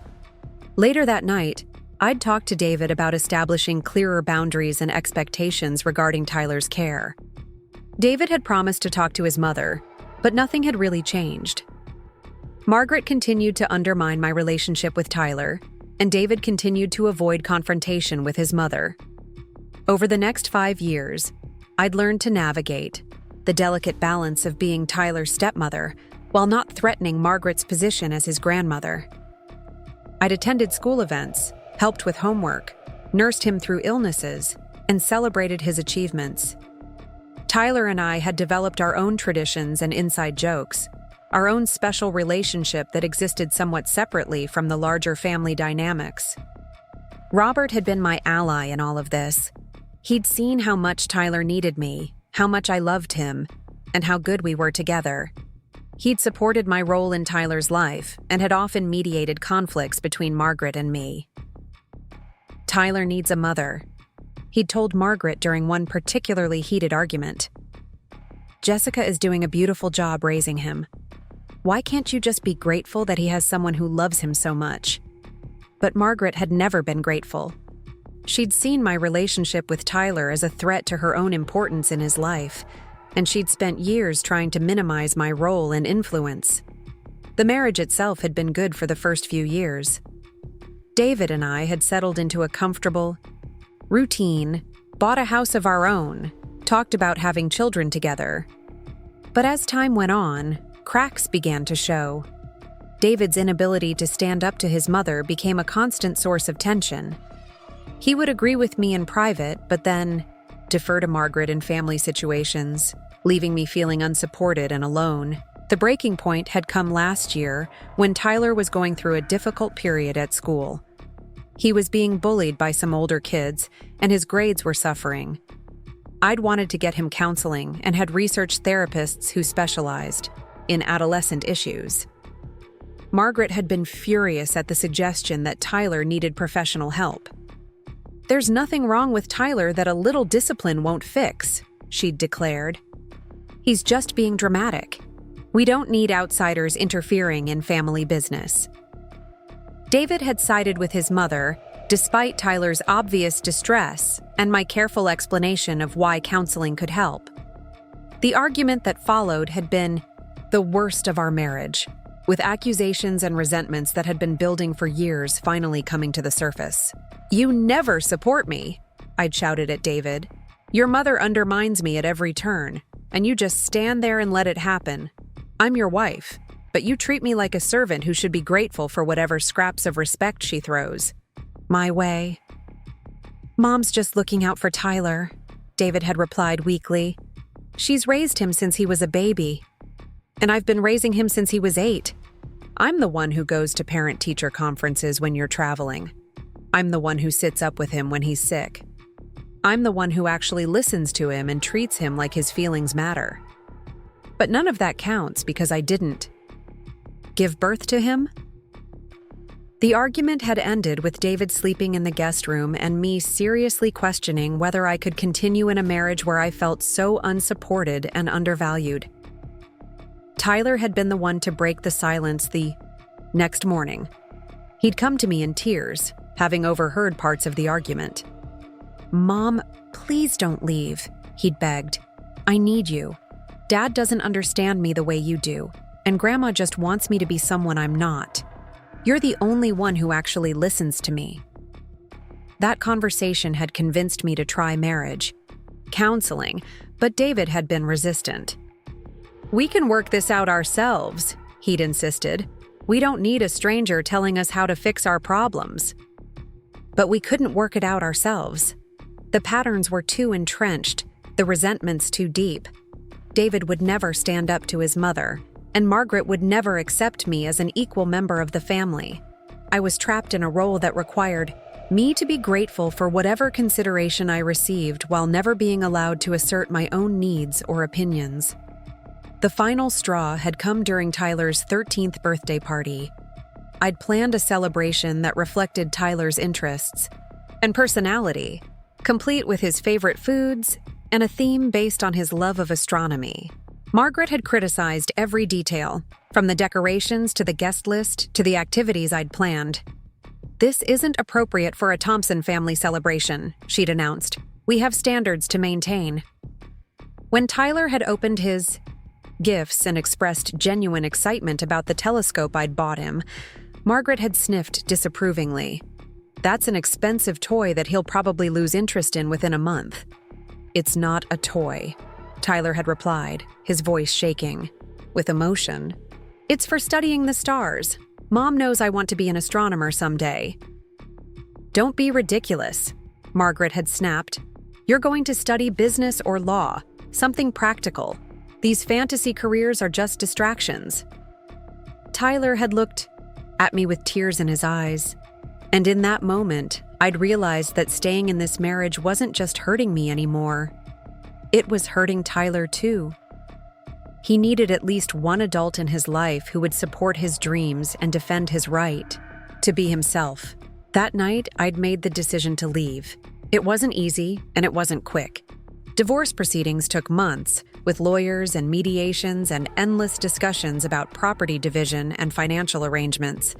Later that night, I'd talked to David about establishing clearer boundaries and expectations regarding Tyler's care. David had promised to talk to his mother, but nothing had really changed. Margaret continued to undermine my relationship with Tyler, and David continued to avoid confrontation with his mother. Over the next 5 years, I'd learned to navigate the delicate balance of being Tyler's stepmother while not threatening Margaret's position as his grandmother. I'd attended school events, helped with homework, nursed him through illnesses, and celebrated his achievements. Tyler and I had developed our own traditions and inside jokes, our own special relationship that existed somewhat separately from the larger family dynamics. Robert had been my ally in all of this. He'd seen how much Tyler needed me, how much I loved him, and how good we were together. He'd supported my role in Tyler's life and had often mediated conflicts between Margaret and me. "Tyler needs a mother," he'd told Margaret during one particularly heated argument. "Jessica is doing a beautiful job raising him. Why can't you just be grateful that he has someone who loves him so much?" But Margaret had never been grateful. She'd seen my relationship with Tyler as a threat to her own importance in his life, and she'd spent years trying to minimize my role and influence. The marriage itself had been good for the first few years. David and I had settled into a comfortable routine, bought a house of our own, talked about having children together. But as time went on, cracks began to show. David's inability to stand up to his mother became a constant source of tension. He would agree with me in private, but then defer to Margaret in family situations, leaving me feeling unsupported and alone. The breaking point had come last year when Tyler was going through a difficult period at school. He was being bullied by some older kids, and his grades were suffering. I'd wanted to get him counseling and had researched therapists who specialized in adolescent issues. Margaret had been furious at the suggestion that Tyler needed professional help. "There's nothing wrong with Tyler that a little discipline won't fix," she'd declared. "He's just being dramatic. We don't need outsiders interfering in family business." David had sided with his mother, despite Tyler's obvious distress and my careful explanation of why counseling could help. The argument that followed had been the worst of our marriage, with accusations and resentments that had been building for years finally coming to the surface. "You never support me," I'd shouted at David. "Your mother undermines me at every turn, and you just stand there and let it happen. I'm your wife, but you treat me like a servant who should be grateful for whatever scraps of respect she throws my way." "Mom's just looking out for Tyler," David had replied weakly. "She's raised him since he was a baby, and I've been raising him since he was 8. I'm the one who goes to parent-teacher conferences when you're traveling. I'm the one who sits up with him when he's sick. I'm the one who actually listens to him and treats him like his feelings matter. But none of that counts because I didn't give birth to him." The argument had ended with David sleeping in the guest room and me seriously questioning whether I could continue in a marriage where I felt so unsupported and undervalued. Tyler had been the one to break the silence the next morning. He'd come to me in tears, having overheard parts of the argument. "Mom, please don't leave," he'd begged. "I need you. Dad doesn't understand me the way you do, and Grandma just wants me to be someone I'm not. You're the only one who actually listens to me." That conversation had convinced me to try marriage, counseling, but David had been resistant. "We can work this out ourselves," he'd insisted. "We don't need a stranger telling us how to fix our problems." But we couldn't work it out ourselves. The patterns were too entrenched, the resentments too deep. David would never stand up to his mother, and Margaret would never accept me as an equal member of the family. I was trapped in a role that required me to be grateful for whatever consideration I received while never being allowed to assert my own needs or opinions. The final straw had come during Tyler's 13th birthday party. I'd planned a celebration that reflected Tyler's interests and personality, complete with his favorite foods and a theme based on his love of astronomy. Margaret had criticized every detail, from the decorations to the guest list to the activities I'd planned. "This isn't appropriate for a Thompson family celebration," she'd announced. "We have standards to maintain." When Tyler had opened his gifts and expressed genuine excitement about the telescope I'd bought him, Margaret had sniffed disapprovingly. "That's an expensive toy that he'll probably lose interest in within a month." "It's not a toy," Tyler had replied, his voice shaking with emotion. "It's for studying the stars. Mom knows I want to be an astronomer someday." "Don't be ridiculous," Margaret had snapped. "You're going to study business or law, something practical. These fantasy careers are just distractions." Tyler had looked at me with tears in his eyes, and in that moment, I'd realized that staying in this marriage wasn't just hurting me anymore. It was hurting Tyler too. He needed at least one adult in his life who would support his dreams and defend his right to be himself. That night, I'd made the decision to leave. It wasn't easy, and it wasn't quick. Divorce proceedings took months, with lawyers and mediations and endless discussions about property division and financial arrangements.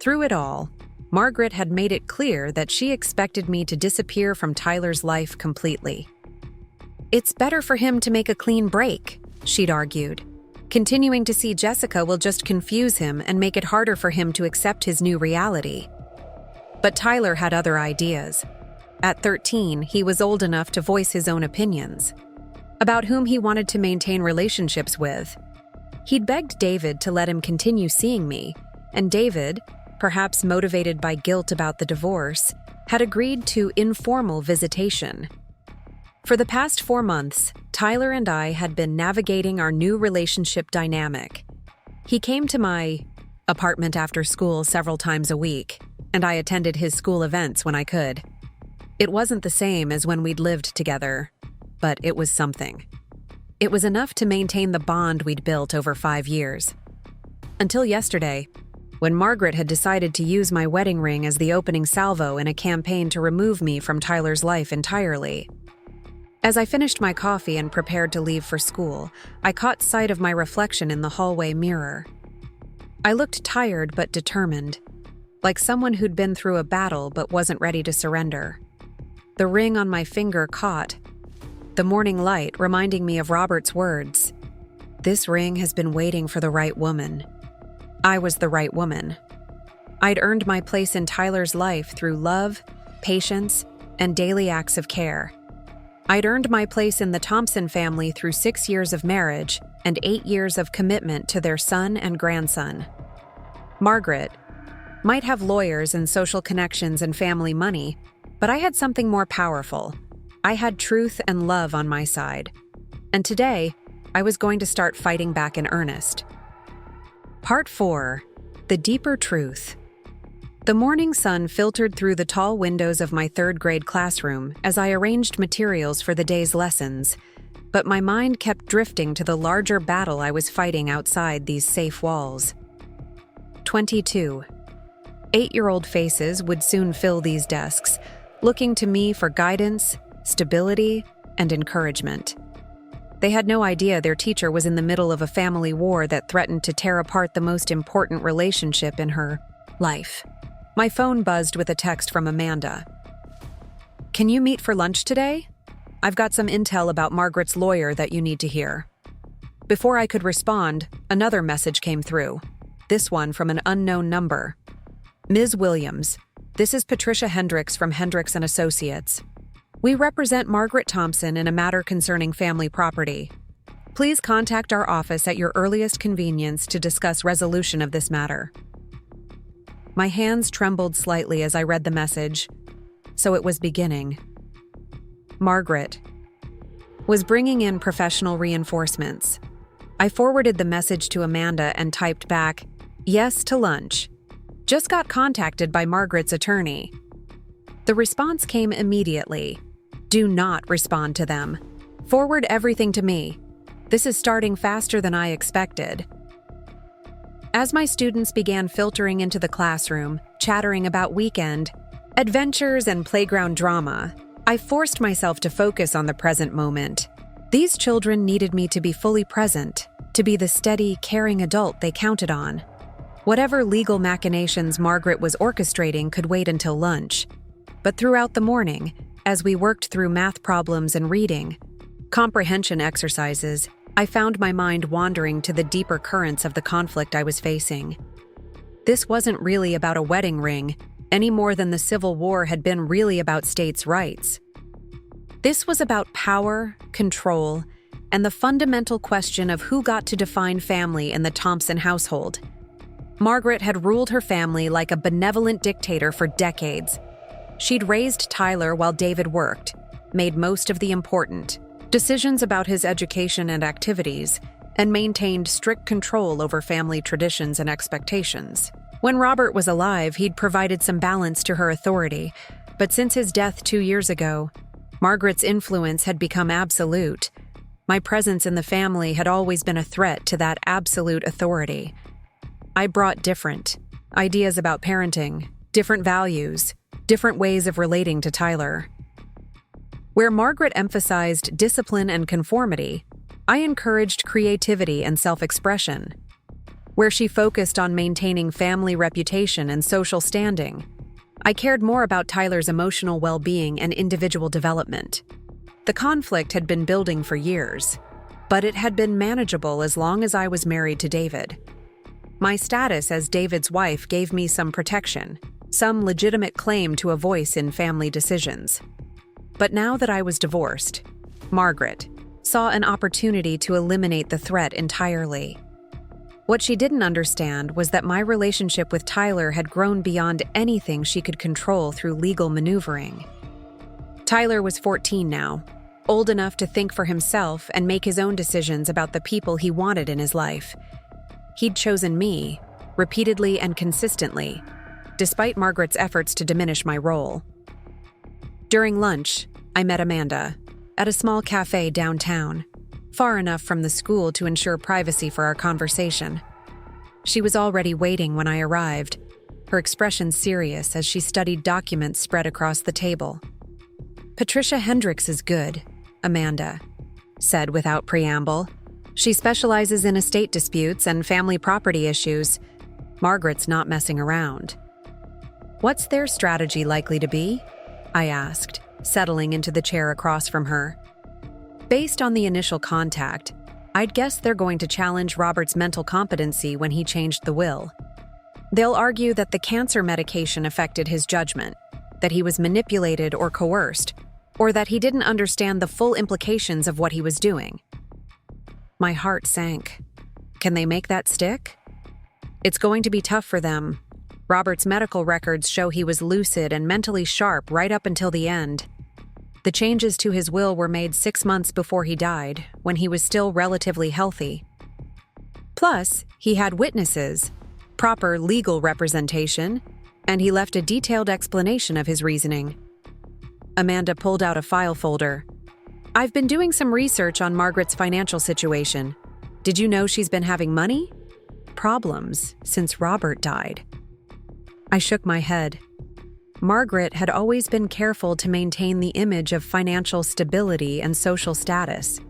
Through it all, Margaret had made it clear that she expected me to disappear from Tyler's life completely. "It's better for him to make a clean break," she'd argued. "Continuing to see Jessica will just confuse him and make it harder for him to accept his new reality." But Tyler had other ideas. At 13, he was old enough to voice his own opinions about whom he wanted to maintain relationships with. He'd begged David to let him continue seeing me, and David, perhaps motivated by guilt about the divorce, had agreed to informal visitation. For the past 4 months, Tyler and I had been navigating our new relationship dynamic. He came to my apartment after school several times a week, and I attended his school events when I could. It wasn't the same as when we'd lived together, but it was something. It was enough to maintain the bond we'd built over 5 years. Until yesterday, when Margaret had decided to use my wedding ring as the opening salvo in a campaign to remove me from Tyler's life entirely. As I finished my coffee and prepared to leave for school, I caught sight of my reflection in the hallway mirror. I looked tired but determined, like someone who'd been through a battle but wasn't ready to surrender. The ring on my finger caught, the morning light reminding me of Robert's words. This ring has been waiting for the right woman. I was the right woman. I'd earned my place in Tyler's life through love, patience, and daily acts of care. I'd earned my place in the Thompson family through 6 years of marriage and 8 years of commitment to their son and grandson. Margaret might have lawyers and social connections and family money, but I had something more powerful. I had truth and love on my side. And today, I was going to start fighting back in earnest. Part 4. The Deeper Truth. The morning sun filtered through the tall windows of my 3rd grade classroom as I arranged materials for the day's lessons, but my mind kept drifting to the larger battle I was fighting outside these safe walls. 22. 8-year-old faces would soon fill these desks, looking to me for guidance, stability, and encouragement. They had no idea their teacher was in the middle of a family war that threatened to tear apart the most important relationship in her life. My phone buzzed with a text from Amanda. "Can you meet for lunch today? I've got some intel about Margaret's lawyer that you need to hear." Before I could respond, another message came through, this one from an unknown number. "Ms. Williams, this is Patricia Hendricks from Hendricks & Associates. We represent Margaret Thompson in a matter concerning family property. Please contact our office at your earliest convenience to discuss resolution of this matter." My hands trembled slightly as I read the message. So it was beginning. Margaret was bringing in professional reinforcements. I forwarded the message to Amanda and typed back, "Yes to lunch. Just got contacted by Margaret's attorney." The response came immediately. "Do not respond to them. Forward everything to me. This is starting faster than I expected." As my students began filtering into the classroom, chattering about weekend adventures and playground drama, I forced myself to focus on the present moment. These children needed me to be fully present, to be the steady, caring adult they counted on. Whatever legal machinations Margaret was orchestrating could wait until lunch. But throughout the morning, as we worked through math problems and reading comprehension exercises, I found my mind wandering to the deeper currents of the conflict I was facing. This wasn't really about a wedding ring, any more than the Civil War had been really about states' rights. This was about power, control, and the fundamental question of who got to define family in the Thompson household. Margaret had ruled her family like a benevolent dictator for decades. She'd raised Tyler while David worked, made most of the important decisions about his education and activities, and maintained strict control over family traditions and expectations. When Robert was alive, he'd provided some balance to her authority, but since his death 2 years ago, Margaret's influence had become absolute. My presence in the family had always been a threat to that absolute authority. I brought different ideas about parenting, different values, different ways of relating to Tyler. Where Margaret emphasized discipline and conformity, I encouraged creativity and self-expression. Where she focused on maintaining family reputation and social standing, I cared more about Tyler's emotional well-being and individual development. The conflict had been building for years, but it had been manageable as long as I was married to David. My status as David's wife gave me some protection, some legitimate claim to a voice in family decisions. But now that I was divorced, Margaret saw an opportunity to eliminate the threat entirely. What she didn't understand was that my relationship with Tyler had grown beyond anything she could control through legal maneuvering. Tyler was 14 now, old enough to think for himself and make his own decisions about the people he wanted in his life. He'd chosen me, repeatedly and consistently, despite Margaret's efforts to diminish my role. During lunch, I met Amanda at a small cafe downtown, far enough from the school to ensure privacy for our conversation. She was already waiting when I arrived, her expression serious as she studied documents spread across the table. "Patricia Hendricks is good," Amanda said without preamble. "She specializes in estate disputes and family property issues. Margaret's not messing around." "What's their strategy likely to be?" I asked, settling into the chair across from her. Based on the initial contact, I'd guess they're going to challenge Robert's mental competency when he changed the will. They'll argue that the cancer medication affected his judgment, that he was manipulated or coerced, or that he didn't understand the full implications of what he was doing. My heart sank. Can they make that stick? It's going to be tough for them. Robert's medical records show he was lucid and mentally sharp right up until the end. The changes to his will were made 6 months before he died, when he was still relatively healthy. Plus, he had witnesses, proper legal representation, and he left a detailed explanation of his reasoning. Amanda pulled out a file folder. "I've been doing some research on Margaret's financial situation. Did you know she's been having money problems since Robert died?" I shook my head. Margaret had always been careful to maintain the image of financial stability and social status.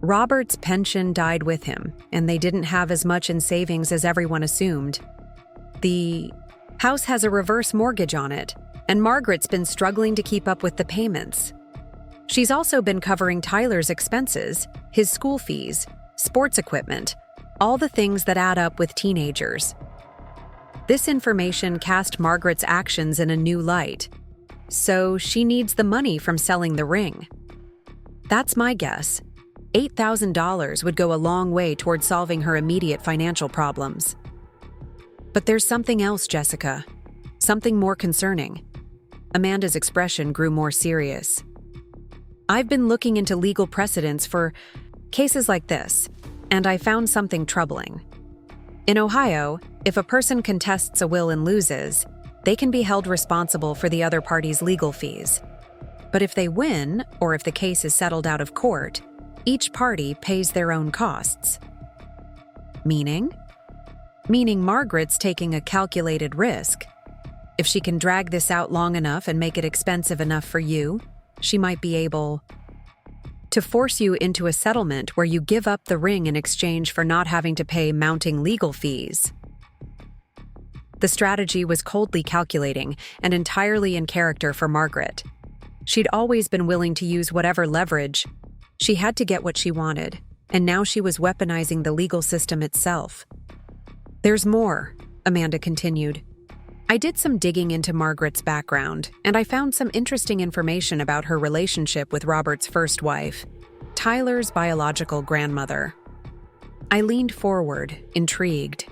Robert's pension died with him, and they didn't have as much in savings as everyone assumed. The house has a reverse mortgage on it, and Margaret's been struggling to keep up with the payments. She's also been covering Tyler's expenses, his school fees, sports equipment, all the things that add up with teenagers. This information cast Margaret's actions in a new light. So she needs the money from selling the ring. That's my guess. $8,000 would go a long way toward solving her immediate financial problems. But there's something else, Jessica. Something more concerning. Amanda's expression grew more serious. I've been looking into legal precedents for cases like this, and I found something troubling. In Ohio, if a person contests a will and loses, they can be held responsible for the other party's legal fees. But if they win, or if the case is settled out of court, each party pays their own costs. Meaning Margaret's taking a calculated risk. If she can drag this out long enough and make it expensive enough for you, she might be able to force you into a settlement where you give up the ring in exchange for not having to pay mounting legal fees. The strategy was coldly calculating and entirely in character for Margaret. She'd always been willing to use whatever leverage. She had to get what she wanted, and now she was weaponizing the legal system itself. "There's more," Amanda continued. "I did some digging into Margaret's background, and I found some interesting information about her relationship with Robert's first wife, Tyler's biological grandmother." I leaned forward, intrigued.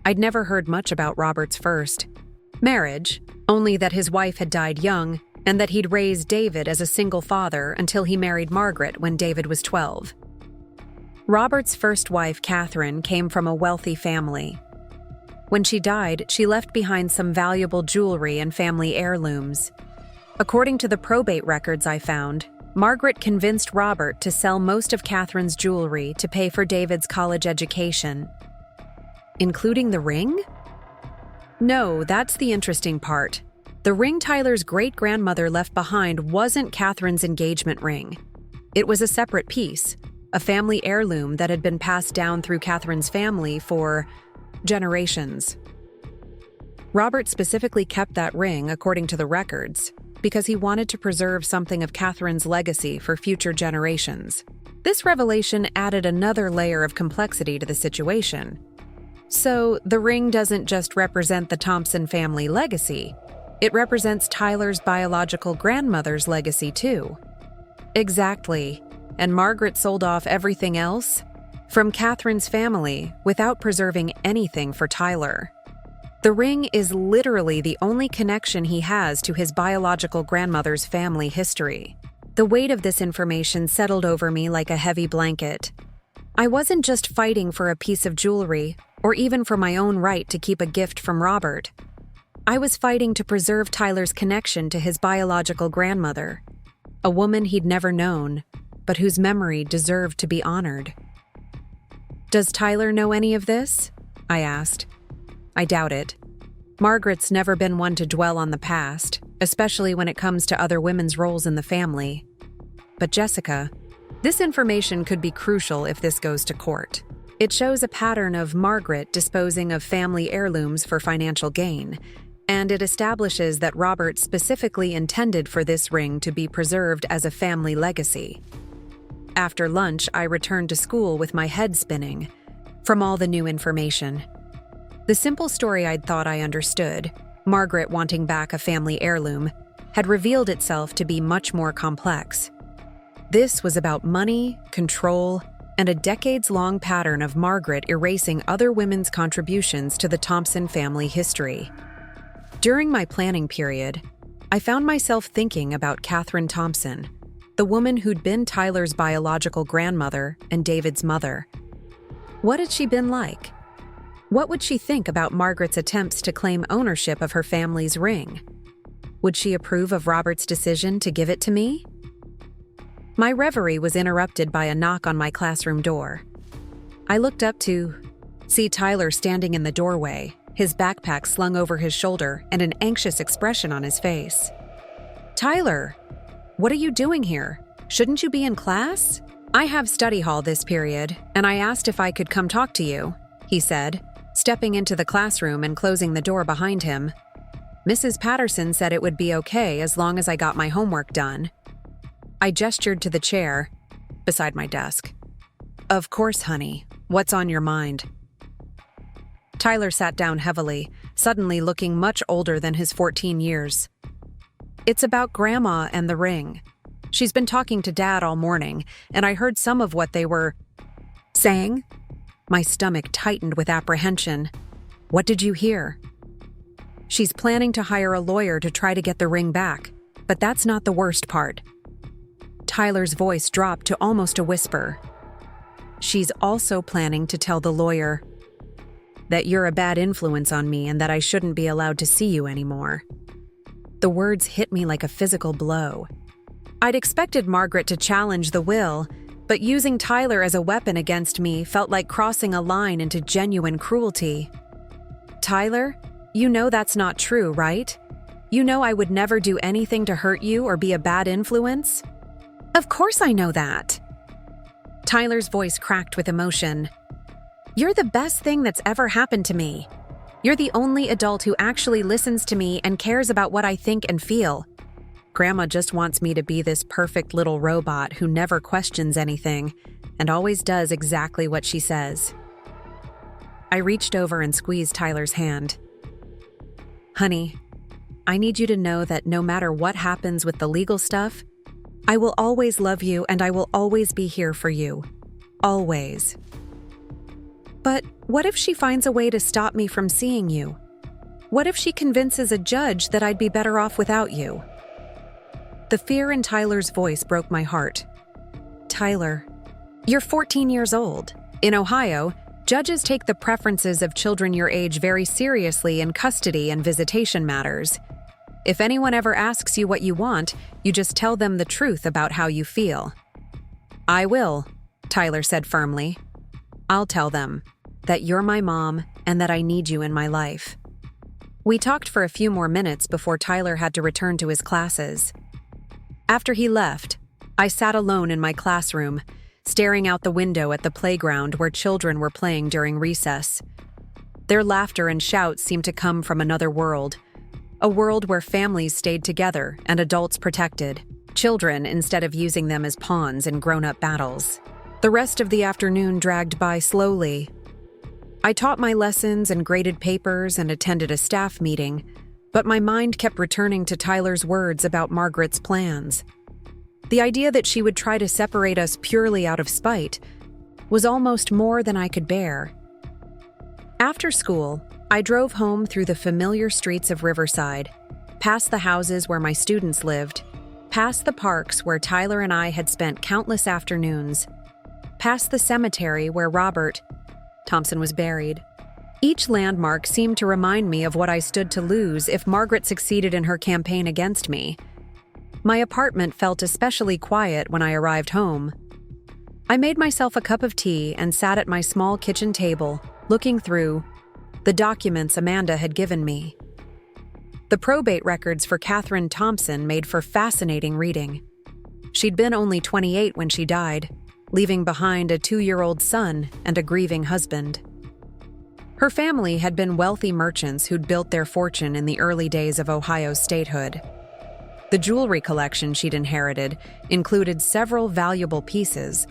I'd never heard much about Robert's first marriage, only that his wife had died young and that he'd raised David as a single father until he married Margaret when David was 12. Robert's first wife, Catherine, came from a wealthy family. When she died, she left behind some valuable jewelry and family heirlooms. According to the probate records I found, Margaret convinced Robert to sell most of Catherine's jewelry to pay for David's college education. Including the ring? No, that's the interesting part. The ring Tyler's great-grandmother left behind wasn't Catherine's engagement ring. It was a separate piece, a family heirloom that had been passed down through Catherine's family for generations. Robert specifically kept that ring, according to the records, because he wanted to preserve something of Catherine's legacy for future generations. This revelation added another layer of complexity to the situation. So, the ring doesn't just represent the Thompson family legacy, it represents Tyler's biological grandmother's legacy too. Exactly. And Margaret sold off everything else from Catherine's family without preserving anything for Tyler. The ring is literally the only connection he has to his biological grandmother's family history. The weight of this information settled over me like a heavy blanket. I wasn't just fighting for a piece of jewelry, or even for my own right to keep a gift from Robert. I was fighting to preserve Tyler's connection to his biological grandmother, a woman he'd never known, but whose memory deserved to be honored. "Does Tyler know any of this?" I asked. I doubt it. Margaret's never been one to dwell on the past, especially when it comes to other women's roles in the family. But Jessica, this information could be crucial if this goes to court. It shows a pattern of Margaret disposing of family heirlooms for financial gain, and it establishes that Robert specifically intended for this ring to be preserved as a family legacy. After lunch, I returned to school with my head spinning from all the new information. The simple story I'd thought I understood, Margaret wanting back a family heirloom, had revealed itself to be much more complex. This was about money, control, and a decades-long pattern of Margaret erasing other women's contributions to the Thompson family history. During my planning period, I found myself thinking about Catherine Thompson, the woman who'd been Tyler's biological grandmother and David's mother. What had she been like? What would she think about Margaret's attempts to claim ownership of her family's ring? Would she approve of Robert's decision to give it to me? My reverie was interrupted by a knock on my classroom door. I looked up to see Tyler standing in the doorway, his backpack slung over his shoulder and an anxious expression on his face. "Tyler, what are you doing here? Shouldn't you be in class?" "I have study hall this period, and I asked if I could come talk to you," he said, stepping into the classroom and closing the door behind him. "Mrs. Patterson said it would be okay as long as I got my homework done." I gestured to the chair beside my desk. "Of course, honey. What's on your mind?" Tyler sat down heavily, suddenly looking much older than his 14 years. "It's about Grandma and the ring. She's been talking to Dad all morning, and I heard some of what they were saying." My stomach tightened with apprehension. "What did you hear?" "She's planning to hire a lawyer to try to get the ring back, but that's not the worst part." Tyler's voice dropped to almost a whisper. "She's also planning to tell the lawyer that you're a bad influence on me and that I shouldn't be allowed to see you anymore." The words hit me like a physical blow. I'd expected Margaret to challenge the will, but using Tyler as a weapon against me felt like crossing a line into genuine cruelty. "Tyler, you know that's not true, right? You know I would never do anything to hurt you or be a bad influence?" "Of course I know that." Tyler's voice cracked with emotion. "You're the best thing that's ever happened to me. You're the only adult who actually listens to me and cares about what I think and feel. Grandma just wants me to be this perfect little robot who never questions anything and always does exactly what she says." I reached over and squeezed Tyler's hand. "Honey, I need you to know that no matter what happens with the legal stuff, I will always love you and I will always be here for you. Always." "But what if she finds a way to stop me from seeing you? What if she convinces a judge that I'd be better off without you?" The fear in Tyler's voice broke my heart. "Tyler, you're 14 years old. In Ohio, judges take the preferences of children your age very seriously in custody and visitation matters. If anyone ever asks you what you want, you just tell them the truth about how you feel." "I will," Tyler said firmly. "I'll tell them that you're my mom and that I need you in my life." We talked for a few more minutes before Tyler had to return to his classes. After he left, I sat alone in my classroom, staring out the window at the playground where children were playing during recess. Their laughter and shouts seemed to come from another world, a world where families stayed together and adults protected children instead of using them as pawns in grown-up battles. The rest of the afternoon dragged by slowly. I taught my lessons and graded papers and attended a staff meeting, but my mind kept returning to Tyler's words about Margaret's plans. The idea that she would try to separate us purely out of spite was almost more than I could bear. After school, I drove home through the familiar streets of Riverside, past the houses where my students lived, Past the parks where Tyler and I had spent countless afternoons. Past the cemetery where Robert Thompson was buried. Each landmark seemed to remind me of what I stood to lose if Margaret succeeded in her campaign against me. My apartment felt especially quiet when I arrived home. I made myself a cup of tea and sat at my small kitchen table, looking through the documents Amanda had given me. The probate records for Catherine Thompson made for fascinating reading. She'd been only 28 when she died, leaving behind a 2-year-old son and a grieving husband. Her family had been wealthy merchants who'd built their fortune in the early days of Ohio's statehood. The jewelry collection she'd inherited included several valuable pieces,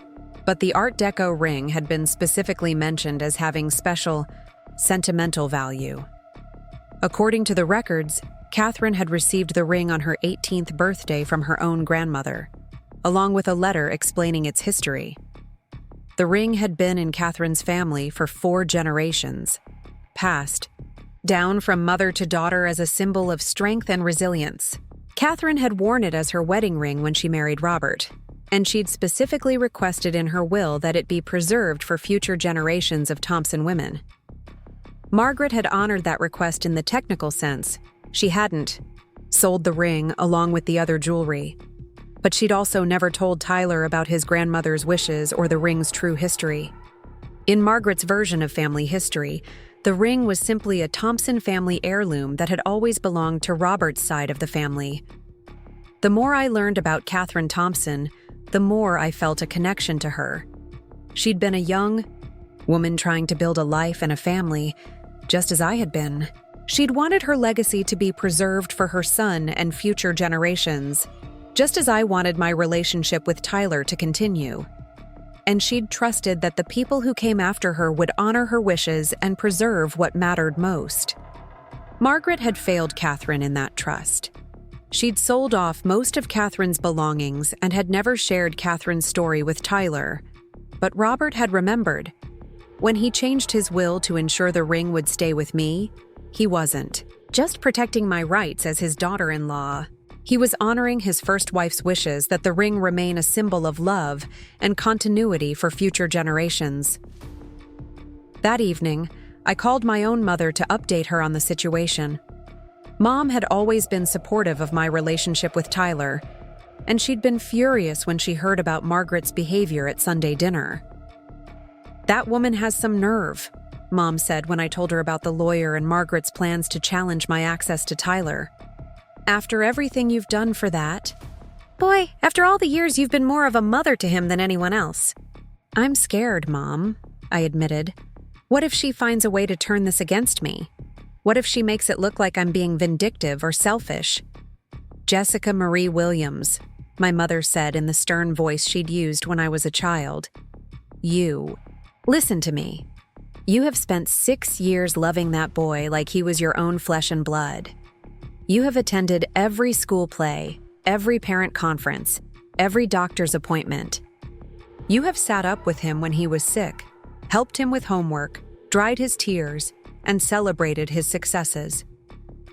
but the Art Deco ring had been specifically mentioned as having special, sentimental value. According to the records, Catherine had received the ring on her 18th birthday from her own grandmother, along with a letter explaining its history. The ring had been in Catherine's family for 4 generations, passed down from mother to daughter as a symbol of strength and resilience. Catherine had worn it as her wedding ring when she married Robert, and she'd specifically requested in her will that it be preserved for future generations of Thompson women. Margaret had honored that request in the technical sense. She hadn't sold the ring along with the other jewelry, but she'd also never told Tyler about his grandmother's wishes or the ring's true history. In Margaret's version of family history, the ring was simply a Thompson family heirloom that had always belonged to Robert's side of the family. The more I learned about Catherine Thompson, the more I felt a connection to her. She'd been a young woman trying to build a life and a family, just as I had been. She'd wanted her legacy to be preserved for her son and future generations, just as I wanted my relationship with Tyler to continue. And she'd trusted that the people who came after her would honor her wishes and preserve what mattered most. Margaret had failed Catherine in that trust. She'd sold off most of Catherine's belongings and had never shared Catherine's story with Tyler. But Robert had remembered. When he changed his will to ensure the ring would stay with me, he wasn't just protecting my rights as his daughter-in-law. He was honoring his first wife's wishes that the ring remain a symbol of love and continuity for future generations. That evening, I called my own mother to update her on the situation. Mom had always been supportive of my relationship with Tyler, and she'd been furious when she heard about Margaret's behavior at Sunday dinner. "That woman has some nerve," Mom said when I told her about the lawyer and Margaret's plans to challenge my access to Tyler. "After everything you've done for that." "Boy, after all the years you've been more of a mother to him than anyone else." "I'm scared, Mom," I admitted. "What if she finds a way to turn this against me? What if she makes it look like I'm being vindictive or selfish?" "Jessica Marie Williams," my mother said in the stern voice she'd used when I was a child. Listen to me. You have spent 6 years loving that boy like he was your own flesh and blood. You have attended every school play, every parent conference, every doctor's appointment. You have sat up with him when he was sick, helped him with homework, dried his tears, and celebrated his successes.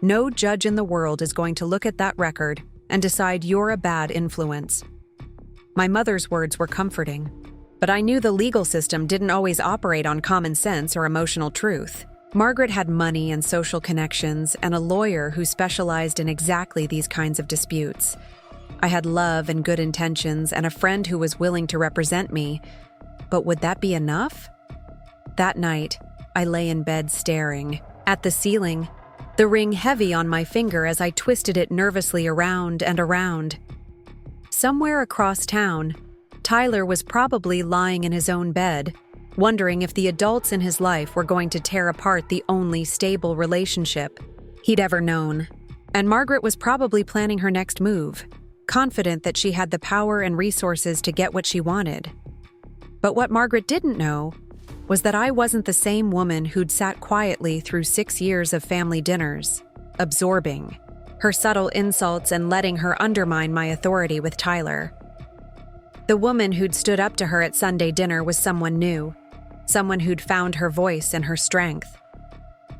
No judge in the world is going to look at that record and decide you're a bad influence." My mother's words were comforting, but I knew the legal system didn't always operate on common sense or emotional truth. Margaret had money and social connections and a lawyer who specialized in exactly these kinds of disputes. I had love and good intentions and a friend who was willing to represent me, but would that be enough? That night, I lay in bed staring at the ceiling, the ring heavy on my finger as I twisted it nervously around and around. Somewhere across town, Tyler was probably lying in his own bed, wondering if the adults in his life were going to tear apart the only stable relationship he'd ever known. And Margaret was probably planning her next move, confident that she had the power and resources to get what she wanted. But what Margaret didn't know was that I wasn't the same woman who'd sat quietly through 6 years of family dinners, absorbing her subtle insults and letting her undermine my authority with Tyler. The woman who'd stood up to her at Sunday dinner was someone new, someone who'd found her voice and her strength,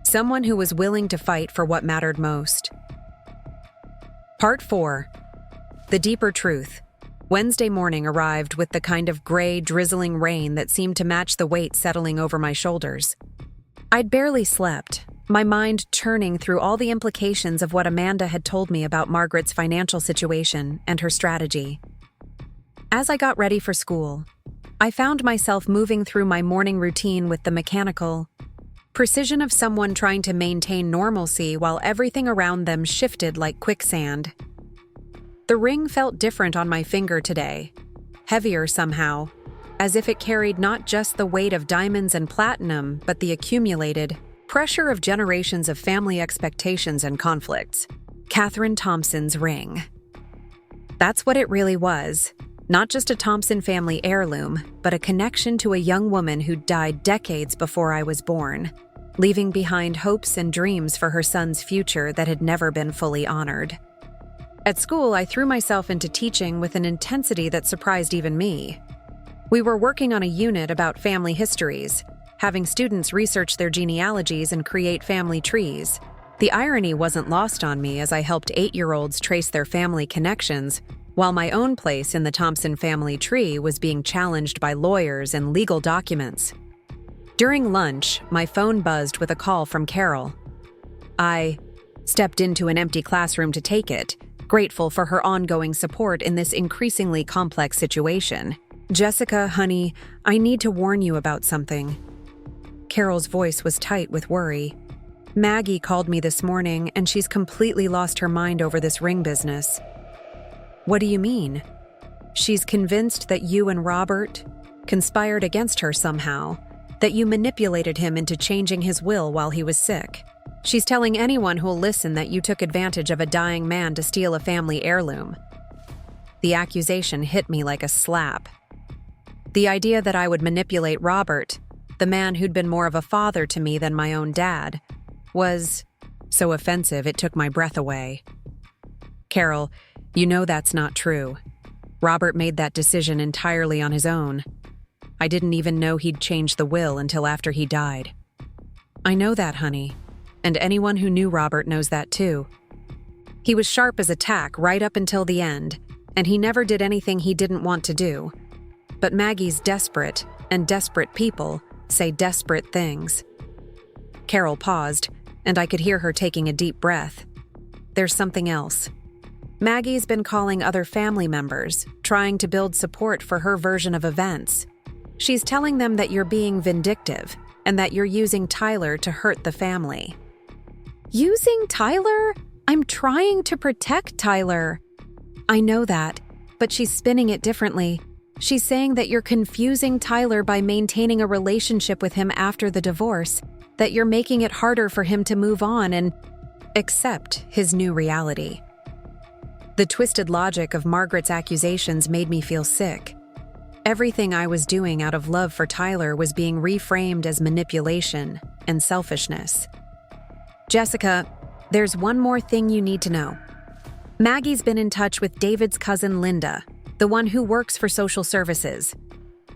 someone who was willing to fight for what mattered most. Part 4. The deeper truth. Wednesday morning arrived with the kind of gray, drizzling rain that seemed to match the weight settling over my shoulders. I'd barely slept, my mind churning through all the implications of what Amanda had told me about Margaret's financial situation and her strategy. As I got ready for school, I found myself moving through my morning routine with the mechanical precision of someone trying to maintain normalcy while everything around them shifted like quicksand. The ring felt different on my finger today, heavier somehow, as if it carried not just the weight of diamonds and platinum, but the accumulated pressure of generations of family expectations and conflicts. Margaret Thompson's ring. That's what it really was. Not just a Thompson family heirloom, but a connection to a young woman who died decades before I was born, leaving behind hopes and dreams for her son's future that had never been fully honored. At school, I threw myself into teaching with an intensity that surprised even me. We were working on a unit about family histories, having students research their genealogies and create family trees. The irony wasn't lost on me as I helped 8-year-olds trace their family connections, while my own place in the Thompson family tree was being challenged by lawyers and legal documents. During lunch, my phone buzzed with a call from Carol. I stepped into an empty classroom to take it, grateful for her ongoing support in this increasingly complex situation. "Jessica, honey, I need to warn you about something." Carol's voice was tight with worry. "Maggie called me this morning, and she's completely lost her mind over this ring business." "What do you mean?" "She's convinced that you and Robert conspired against her somehow, that you manipulated him into changing his will while he was sick. She's telling anyone who'll listen that you took advantage of a dying man to steal a family heirloom." The accusation hit me like a slap. The idea that I would manipulate Robert, the man who'd been more of a father to me than my own dad, was so offensive it took my breath away. "Carol, you know that's not true. Robert made that decision entirely on his own. I didn't even know he'd changed the will until after he died." "I know that, honey. And anyone who knew Robert knows that too. He was sharp as a tack right up until the end, and he never did anything he didn't want to do. But Maggie's desperate, and desperate people say desperate things." Carol paused, and I could hear her taking a deep breath. "There's something else. Maggie's been calling other family members, trying to build support for her version of events. She's telling them that you're being vindictive, and that you're using Tyler to hurt the family." "Using Tyler? I'm trying to protect Tyler." "I know that, but she's spinning it differently. She's saying that you're confusing Tyler by maintaining a relationship with him after the divorce, that you're making it harder for him to move on and accept his new reality." The twisted logic of Margaret's accusations made me feel sick. Everything I was doing out of love for Tyler was being reframed as manipulation and selfishness. "Jessica, there's one more thing you need to know. Maggie's been in touch with David's cousin Linda, the one who works for social services.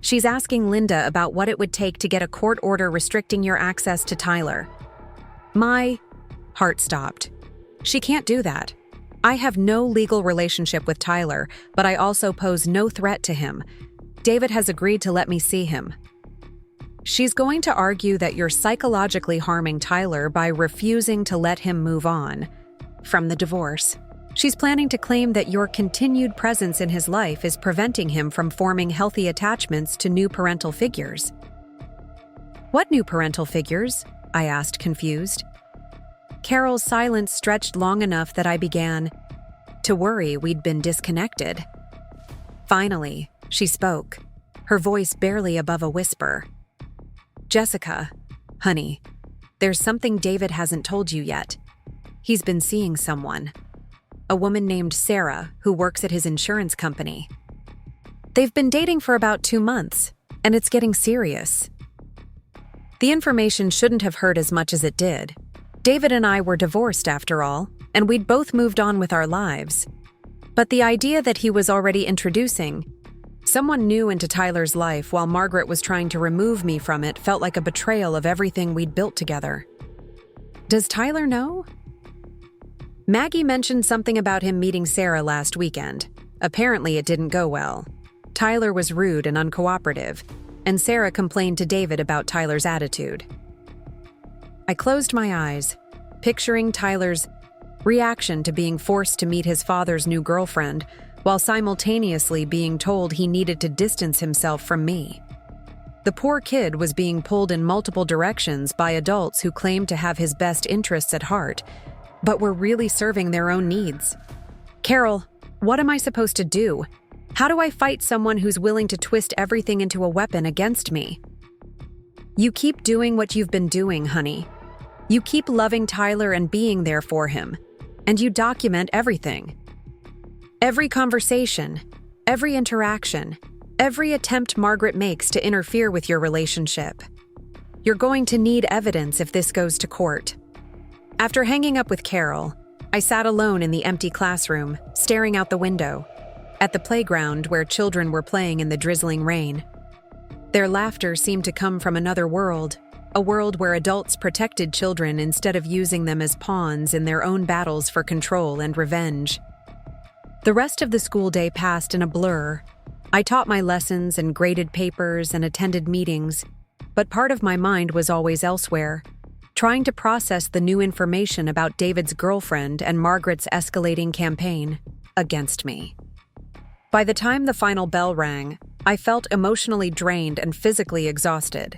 She's asking Linda about what it would take to get a court order restricting your access to Tyler." My heart stopped. She can't do that. I have no legal relationship with Tyler, but I also pose no threat to him. David has agreed to let me see him. She's going to argue that you're psychologically harming Tyler by refusing to let him move on from the divorce. She's planning to claim that your continued presence in his life is preventing him from forming healthy attachments to new parental figures. "What new parental figures?" I asked, confused. Carol's silence stretched long enough that I began to worry we'd been disconnected. Finally, she spoke, her voice barely above a whisper. "Jessica, honey, there's something David hasn't told you yet. He's been seeing someone. A woman named Sarah who works at his insurance company. They've been dating for about 2 months, and it's getting serious." The information shouldn't have hurt as much as it did. David and I were divorced after all, and we'd both moved on with our lives. But the idea that he was already introducing someone new into Tyler's life while Margaret was trying to remove me from it felt like a betrayal of everything we'd built together. "Does Tyler know?" "Maggie mentioned something about him meeting Sarah last weekend. Apparently it didn't go well. Tyler was rude and uncooperative, and Sarah complained to David about Tyler's attitude. I closed my eyes, picturing Tyler's reaction to being forced to meet his father's new girlfriend, while simultaneously being told he needed to distance himself from me. The poor kid was being pulled in multiple directions by adults who claimed to have his best interests at heart, but were really serving their own needs. Carol, what am I supposed to do? How do I fight someone who's willing to twist everything into a weapon against me? You keep doing what you've been doing, honey. You keep loving Tyler and being there for him, and you document everything. Every conversation, every interaction, every attempt Margaret makes to interfere with your relationship. You're going to need evidence if this goes to court. After hanging up with Carol, I sat alone in the empty classroom, staring out the window, at the playground where children were playing in the drizzling rain. Their laughter seemed to come from another world, a world where adults protected children instead of using them as pawns in their own battles for control and revenge. The rest of the school day passed in a blur. I taught my lessons and graded papers and attended meetings, but part of my mind was always elsewhere, trying to process the new information about David's girlfriend and Margaret's escalating campaign against me. By the time the final bell rang, I felt emotionally drained and physically exhausted.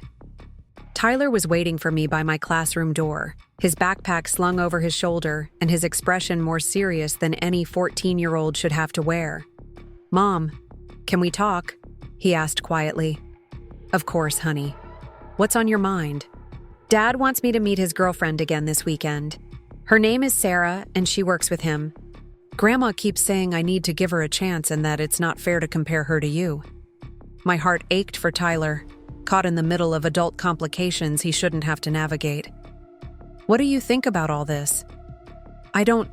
Tyler was waiting for me by my classroom door, his backpack slung over his shoulder and his expression more serious than any 14-year-old should have to wear. "Mom, can we talk?" he asked quietly. "Of course, honey. What's on your mind?" "Dad wants me to meet his girlfriend again this weekend. Her name is Sarah, and she works with him. Grandma keeps saying I need to give her a chance and that it's not fair to compare her to you." My heart ached for Tyler, caught in the middle of adult complications he shouldn't have to navigate. "What do you think about all this?" "I don't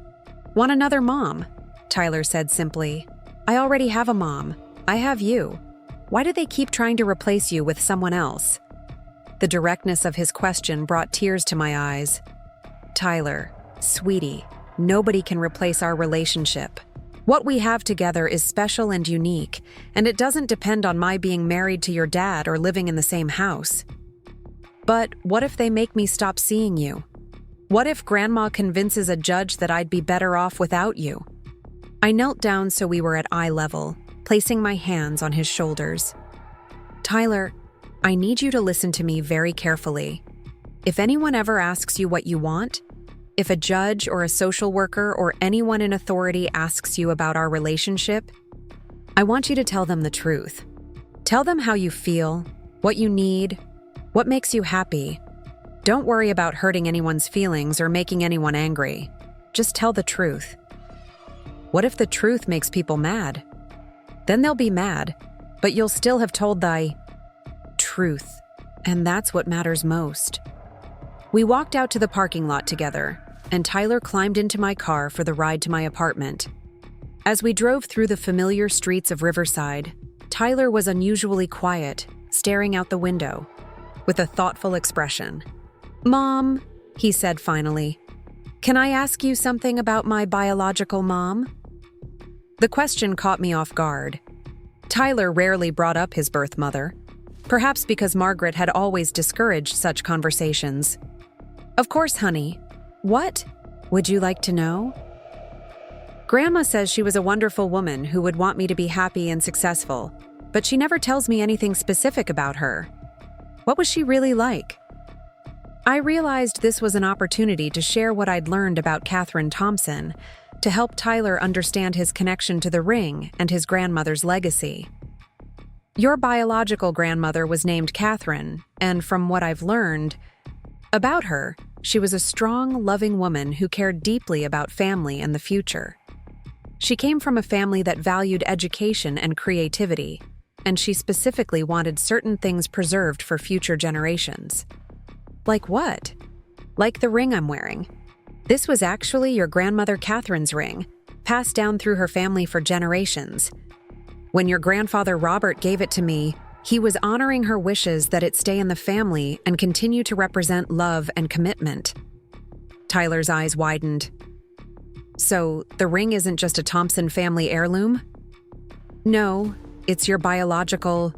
want another mom," Tyler said simply. "I already have a mom. I have you. Why do they keep trying to replace you with someone else?" The directness of his question brought tears to my eyes. "Tyler, sweetie, nobody can replace our relationship. What we have together is special and unique, and it doesn't depend on my being married to your dad or living in the same house. But what if they make me stop seeing you? What if Grandma convinces a judge that I'd be better off without you?" I knelt down so we were at eye level, placing my hands on his shoulders. "Tyler, I need you to listen to me very carefully. If anyone ever asks you what you want, if a judge or a social worker or anyone in authority asks you about our relationship, I want you to tell them the truth. Tell them how you feel, what you need, what makes you happy. Don't worry about hurting anyone's feelings or making anyone angry. Just tell the truth. What if the truth makes people mad? Then they'll be mad, but you'll still have told thy truth, and that's what matters most." We walked out to the parking lot together, and Tyler climbed into my car for the ride to my apartment. As we drove through the familiar streets of Riverside, Tyler was unusually quiet, staring out the window, with a thoughtful expression. "Mom," he said finally, "can I ask you something about my biological mom?" The question caught me off guard. Tyler rarely brought up his birth mother, perhaps because Margaret had always discouraged such conversations. "Of course, honey. What would you like to know?" "Grandma says she was a wonderful woman who would want me to be happy and successful, but she never tells me anything specific about her. What was she really like?" I realized this was an opportunity to share what I'd learned about Margaret Thompson, to help Tyler understand his connection to the ring and his grandmother's legacy. "Your biological grandmother was named Catherine, and from what I've learned about her, she was a strong, loving woman who cared deeply about family and the future. She came from a family that valued education and creativity, and she specifically wanted certain things preserved for future generations." "Like what?" "Like the ring I'm wearing. This was actually your grandmother Catherine's ring, passed down through her family for generations. When your grandfather Robert gave it to me, he was honoring her wishes that it stay in the family and continue to represent love and commitment." Tyler's eyes widened. "So, the ring isn't just a Thompson family heirloom?" No, it's your biological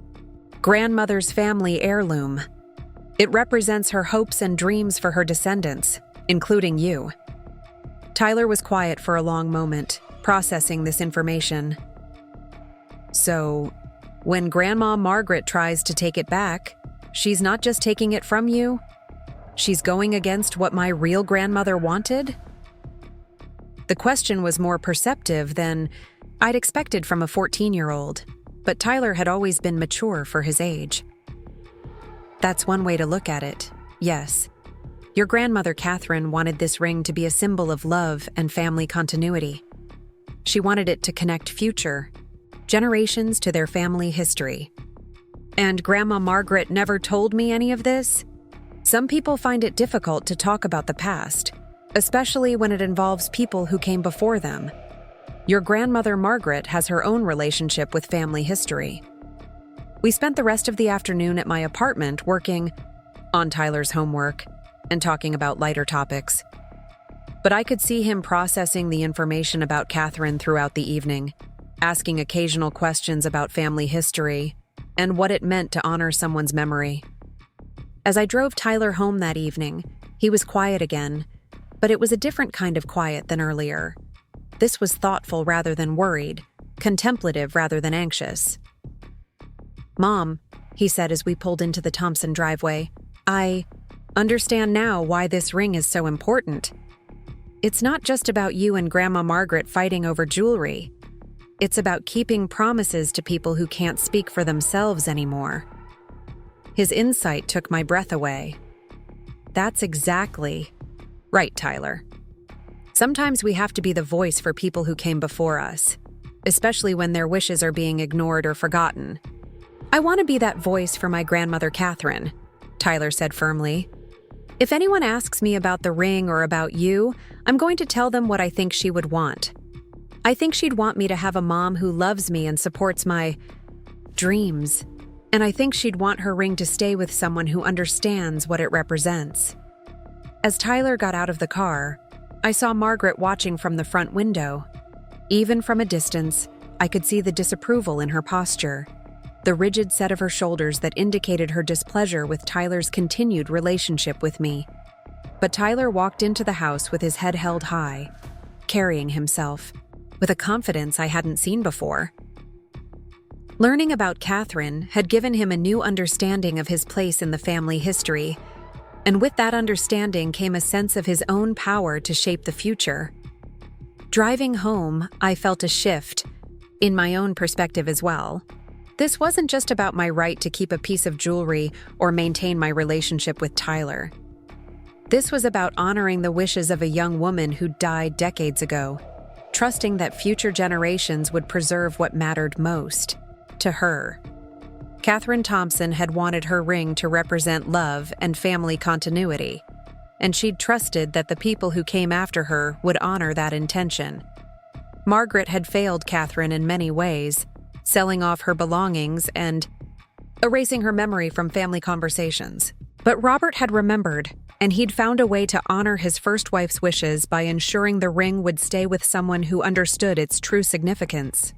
grandmother's family heirloom. It represents her hopes and dreams for her descendants, including you. Tyler was quiet for a long moment, processing this information. So, when Grandma Margaret tries to take it back, she's not just taking it from you, she's going against what my real grandmother wanted? The question was more perceptive than I'd expected from a 14-year-old, but Tyler had always been mature for his age. That's one way to look at it, yes. Your grandmother Catherine wanted this ring to be a symbol of love and family continuity. She wanted it to connect future generations to their family history. And Grandma Margaret never told me any of this? Some people find it difficult to talk about the past, especially when it involves people who came before them. Your grandmother Margaret has her own relationship with family history. We spent the rest of the afternoon at my apartment working on Tyler's homework and talking about lighter topics. But I could see him processing the information about Catherine throughout the evening, asking occasional questions about family history and what it meant to honor someone's memory. As I drove Tyler home that evening, he was quiet again, but it was a different kind of quiet than earlier. This was thoughtful rather than worried, contemplative rather than anxious. "Mom," he said as we pulled into the Thompson driveway, "I understand now why this ring is so important. It's not just about you and Grandma Margaret fighting over jewelry. It's about keeping promises to people who can't speak for themselves anymore." His insight took my breath away. That's exactly right, Tyler. Sometimes we have to be the voice for people who came before us, especially when their wishes are being ignored or forgotten. "I want to be that voice for my grandmother Catherine," Tyler said firmly. "If anyone asks me about the ring or about you, I'm going to tell them what I think she would want. I think she'd want me to have a mom who loves me and supports my dreams. And I think she'd want her ring to stay with someone who understands what it represents." As Tyler got out of the car, I saw Margaret watching from the front window. Even from a distance, I could see the disapproval in her posture, the rigid set of her shoulders that indicated her displeasure with Tyler's continued relationship with me. But Tyler walked into the house with his head held high, carrying himself with a confidence I hadn't seen before. Learning about Catherine had given him a new understanding of his place in the family history, and with that understanding came a sense of his own power to shape the future. Driving home, I felt a shift in my own perspective as well. This wasn't just about my right to keep a piece of jewelry or maintain my relationship with Tyler. This was about honoring the wishes of a young woman who died decades ago, trusting that future generations would preserve what mattered most to her. Catherine Thompson had wanted her ring to represent love and family continuity, and she'd trusted that the people who came after her would honor that intention. Margaret had failed Catherine in many ways, selling off her belongings and erasing her memory from family conversations. But Robert had remembered, and he'd found a way to honor his first wife's wishes by ensuring the ring would stay with someone who understood its true significance.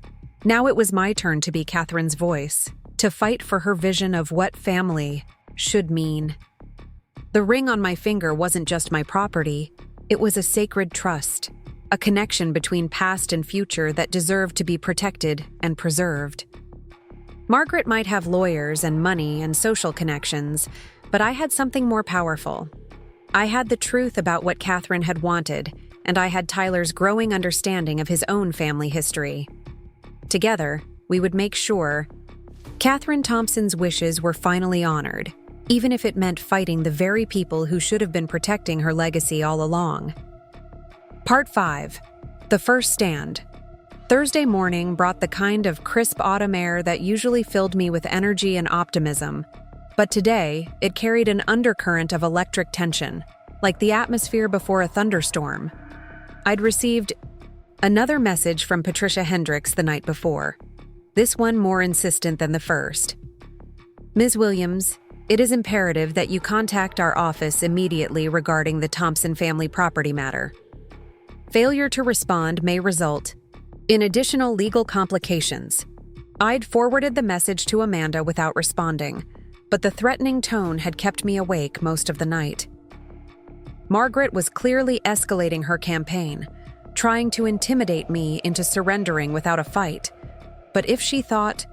Now it was my turn to be Catherine's voice, to fight for her vision of what family should mean. The ring on my finger wasn't just my property, it was a sacred trust, a connection between past and future that deserved to be protected and preserved. Margaret might have lawyers and money and social connections, but I had something more powerful. I had the truth about what Catherine had wanted, and I had Tyler's growing understanding of his own family history. Together, we would make sure Catherine Thompson's wishes were finally honored, even if it meant fighting the very people who should have been protecting her legacy all along. Part 5. The First Stand. Thursday morning brought the kind of crisp autumn air that usually filled me with energy and optimism, but today it carried an undercurrent of electric tension, like the atmosphere before a thunderstorm. I'd received another message from Patricia Hendricks the night before, this one more insistent than the first. "Ms. Williams, it is imperative that you contact our office immediately regarding the Thompson family property matter. Failure to respond may result in additional legal complications. I'd forwarded the message to Amanda without responding, but the threatening tone had kept me awake most of the night. Margaret was clearly escalating her campaign, trying to intimidate me into surrendering without a fight. But if she thought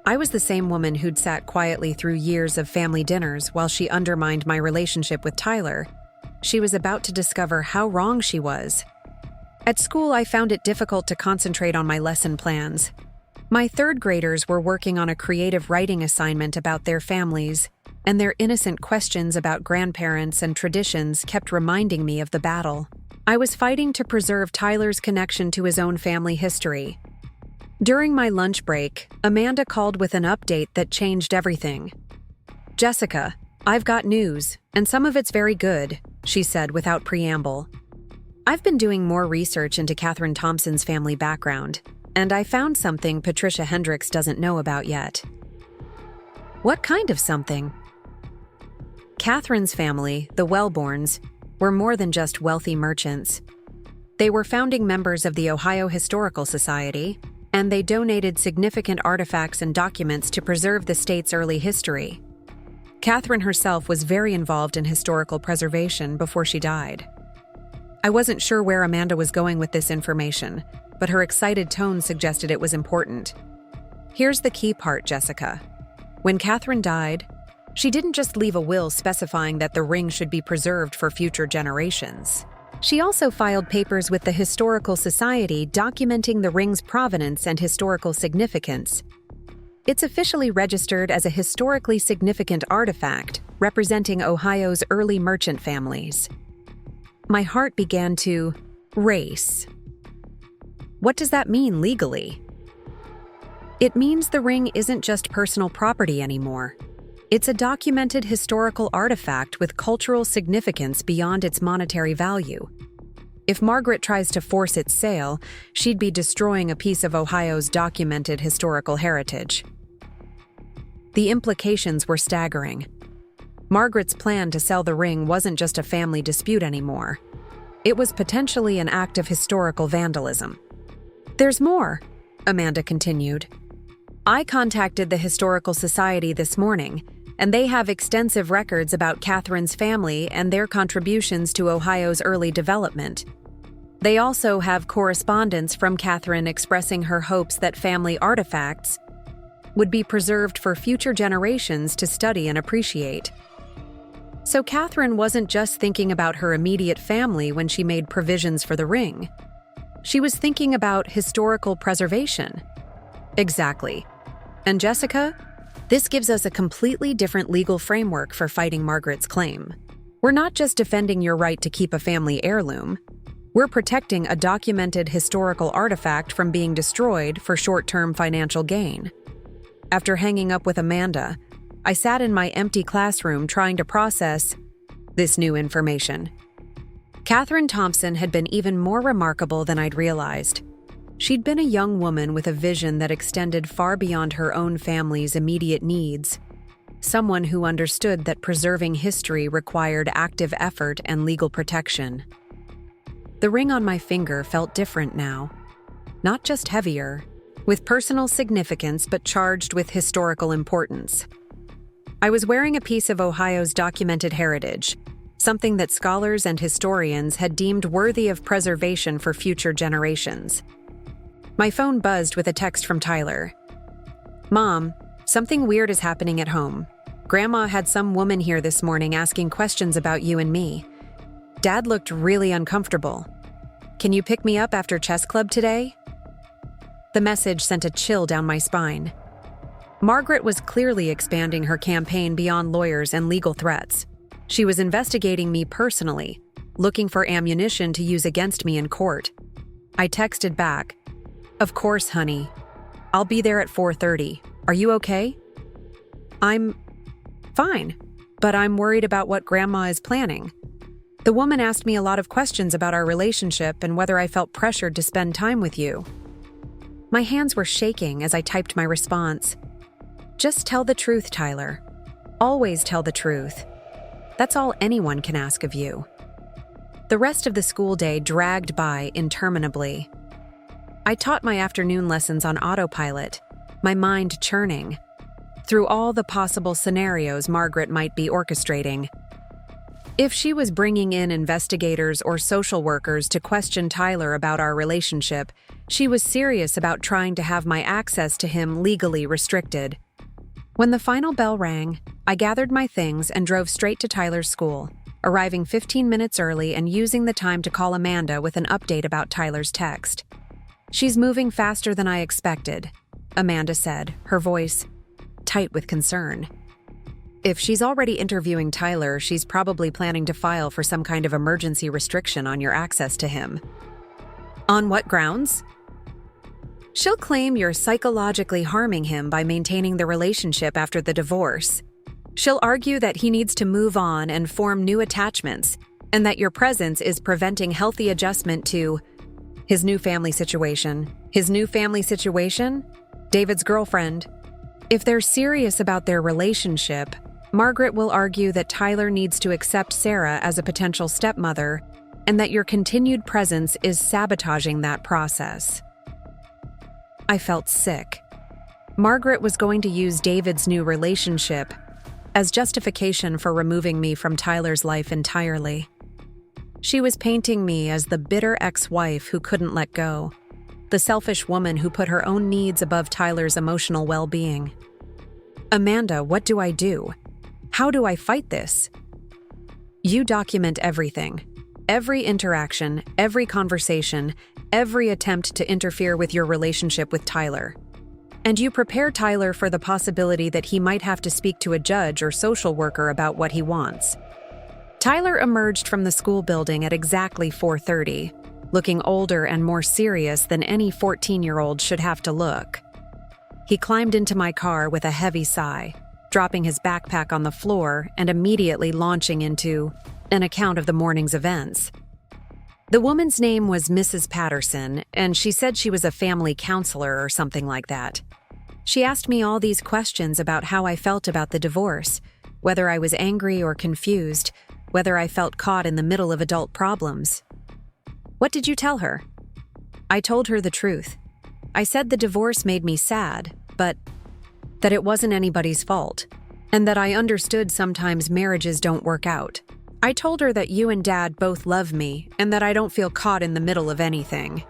I was the same woman who'd sat quietly through years of family dinners while she undermined my relationship with Tyler, she was about to discover how wrong she was. At school, I found it difficult to concentrate on my lesson plans. My third graders were working on a creative writing assignment about their families, and their innocent questions about grandparents and traditions kept reminding me of the battle. I was fighting to preserve Tyler's connection to his own family history. During my lunch break, Amanda called with an update that changed everything. "Jessica, I've got news, and some of it's very good," she said without preamble. "I've been doing more research into Catherine Thompson's family background, and I found something Patricia Hendricks doesn't know about yet." "What kind of something?" Catherine's family, the Wellborns, were more than just wealthy merchants. They were founding members of the Ohio Historical Society, and they donated significant artifacts and documents to preserve the state's early history. Catherine herself was very involved in historical preservation before she died. I wasn't sure where Amanda was going with this information, but her excited tone suggested it was important. "Here's the key part, Jessica. When Catherine died, she didn't just leave a will specifying that the ring should be preserved for future generations. She also filed papers with the Historical Society documenting the ring's provenance and historical significance. It's officially registered as a historically significant artifact representing Ohio's early merchant families." My heart began to race. What does that mean legally? It means the ring isn't just personal property anymore. It's a documented historical artifact with cultural significance beyond its monetary value. If Margaret tries to force its sale, she'd be destroying a piece of Ohio's documented historical heritage. The implications were staggering. Margaret's plan to sell the ring wasn't just a family dispute anymore. It was potentially an act of historical vandalism. "There's more," Amanda continued. "I contacted the Historical Society this morning, and they have extensive records about Catherine's family and their contributions to Ohio's early development. They also have correspondence from Catherine expressing her hopes that family artifacts would be preserved for future generations to study and appreciate." So Catherine wasn't just thinking about her immediate family when she made provisions for the ring. She was thinking about historical preservation. Exactly. And Jessica, this gives us a completely different legal framework for fighting Margaret's claim. We're not just defending your right to keep a family heirloom. We're protecting a documented historical artifact from being destroyed for short-term financial gain. After hanging up with Amanda, I sat in my empty classroom trying to process this new information. Catherine Thompson had been even more remarkable than I'd realized. She'd been a young woman with a vision that extended far beyond her own family's immediate needs, someone who understood that preserving history required active effort and legal protection. The ring on my finger felt different now, not just heavier, with personal significance but charged with historical importance. I was wearing a piece of Ohio's documented heritage, something that scholars and historians had deemed worthy of preservation for future generations. My phone buzzed with a text from Tyler. "Mom, something weird is happening at home. Grandma had some woman here this morning asking questions about you and me. Dad looked really uncomfortable. Can you pick me up after chess club today?" The message sent a chill down my spine. Margaret was clearly expanding her campaign beyond lawyers and legal threats. She was investigating me personally, looking for ammunition to use against me in court. I texted back, "Of course, honey. I'll be there at 4:30. Are you okay?" "I'm fine, but I'm worried about what Grandma is planning. The woman asked me a lot of questions about our relationship and whether I felt pressured to spend time with you." My hands were shaking as I typed my response. "Just tell the truth, Tyler. Always tell the truth. That's all anyone can ask of you." The rest of the school day dragged by interminably. I taught my afternoon lessons on autopilot, my mind churning through all the possible scenarios Margaret might be orchestrating. If she was bringing in investigators or social workers to question Tyler about our relationship, she was serious about trying to have my access to him legally restricted. When the final bell rang, I gathered my things and drove straight to Tyler's school, arriving 15 minutes early and using the time to call Amanda with an update about Tyler's text. "She's moving faster than I expected," Amanda said, her voice tight with concern. "If she's already interviewing Tyler, she's probably planning to file for some kind of emergency restriction on your access to him." "On what grounds?" "She'll claim you're psychologically harming him by maintaining the relationship after the divorce. She'll argue that he needs to move on and form new attachments, and that your presence is preventing healthy adjustment to his new family situation." "His new family situation?" "David's girlfriend." If they're serious about their relationship, Margaret will argue that Tyler needs to accept Sarah as a potential stepmother, and that your continued presence is sabotaging that process. I felt sick. Margaret was going to use David's new relationship as justification for removing me from Tyler's life entirely. She was painting me as the bitter ex-wife who couldn't let go, the selfish woman who put her own needs above Tyler's emotional well-being. "Amanda, what do I do? How do I fight this?" "You document everything. Every interaction, every conversation, every attempt to interfere with your relationship with Tyler. And you prepare Tyler for the possibility that he might have to speak to a judge or social worker about what he wants." Tyler emerged from the school building at exactly 4:30, looking older and more serious than any 14-year-old should have to look. He climbed into my car with a heavy sigh, dropping his backpack on the floor and immediately launching into an account of the morning's events. The woman's name was Mrs. Patterson, and she said she was a family counselor or something like that. She asked me all these questions about how I felt about the divorce, whether I was angry or confused, whether I felt caught in the middle of adult problems. "What did you tell her?" I told her the truth. I said the divorce made me sad, but that it wasn't anybody's fault, and that I understood sometimes marriages don't work out. I told her that you and Dad both love me and that I don't feel caught in the middle of anything.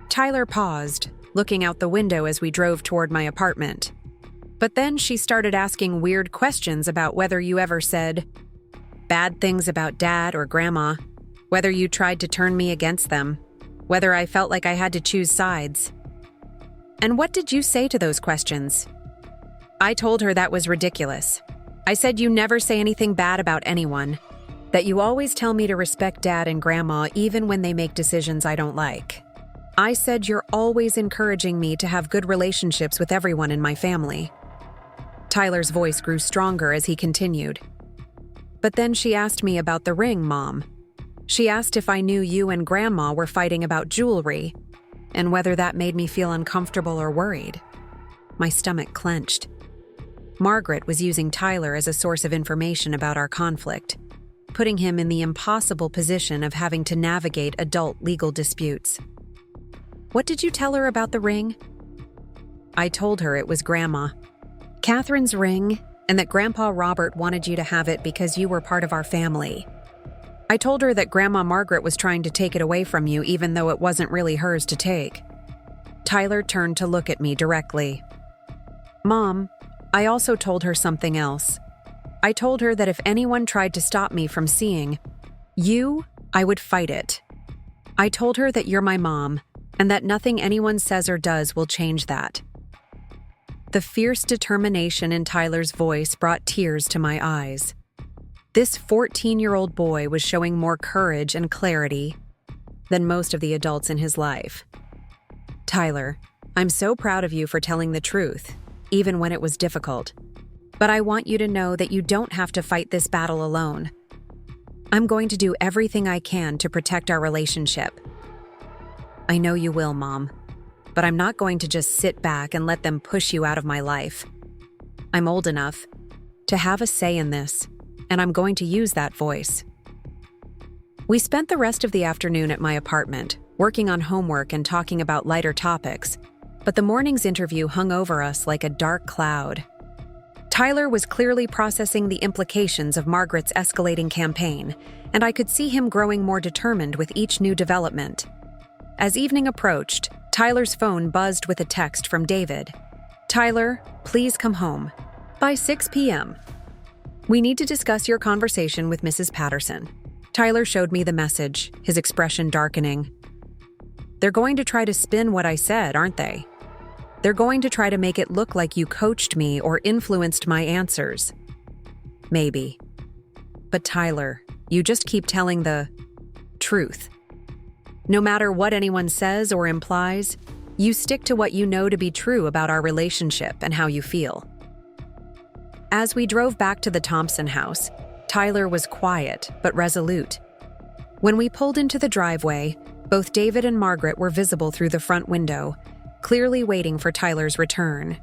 Tyler paused, looking out the window as we drove toward my apartment. But then she started asking weird questions about whether you ever said bad things about Dad or Grandma, whether you tried to turn me against them, whether I felt like I had to choose sides. "And what did you say to those questions?" I told her that was ridiculous. I said you never say anything bad about anyone, that you always tell me to respect Dad and Grandma even when they make decisions I don't like. I said you're always encouraging me to have good relationships with everyone in my family. Tyler's voice grew stronger as he continued. "But then she asked me about the ring, Mom. She asked if I knew you and Grandma were fighting about jewelry, and whether that made me feel uncomfortable or worried." My stomach clenched. Margaret was using Tyler as a source of information about our conflict, putting him in the impossible position of having to navigate adult legal disputes. "What did you tell her about the ring?" I told her it was Grandma. "Catherine's ring, and that Grandpa Robert wanted you to have it because you were part of our family." I told her that Grandma Margaret was trying to take it away from you even though it wasn't really hers to take. Tyler turned to look at me directly. "Mom, I also told her something else. I told her that if anyone tried to stop me from seeing you, I would fight it. I told her that you're my mom, and that nothing anyone says or does will change that." The fierce determination in Tyler's voice brought tears to my eyes. This 14-year-old boy was showing more courage and clarity than most of the adults in his life. "Tyler, I'm so proud of you for telling the truth, even when it was difficult. But I want you to know that you don't have to fight this battle alone. I'm going to do everything I can to protect our relationship." "I know you will, Mom, but I'm not going to just sit back and let them push you out of my life. I'm old enough to have a say in this, and I'm going to use that voice." We spent the rest of the afternoon at my apartment, working on homework and talking about lighter topics, but the morning's interview hung over us like a dark cloud. Tyler was clearly processing the implications of Margaret's escalating campaign, and I could see him growing more determined with each new development. As evening approached, Tyler's phone buzzed with a text from David. "Tyler, please come home. By 6 p.m. We need to discuss your conversation with Mrs. Patterson." Tyler showed me the message, his expression darkening. "They're going to try to spin what I said, aren't they? They're going to try to make it look like you coached me or influenced my answers." Maybe. But Tyler, you just keep telling the truth. No matter what anyone says or implies, you stick to what you know to be true about our relationship and how you feel. As we drove back to the Thompson house, Tyler was quiet but resolute. When we pulled into the driveway, both David and Margaret were visible through the front window, clearly waiting for Tyler's return.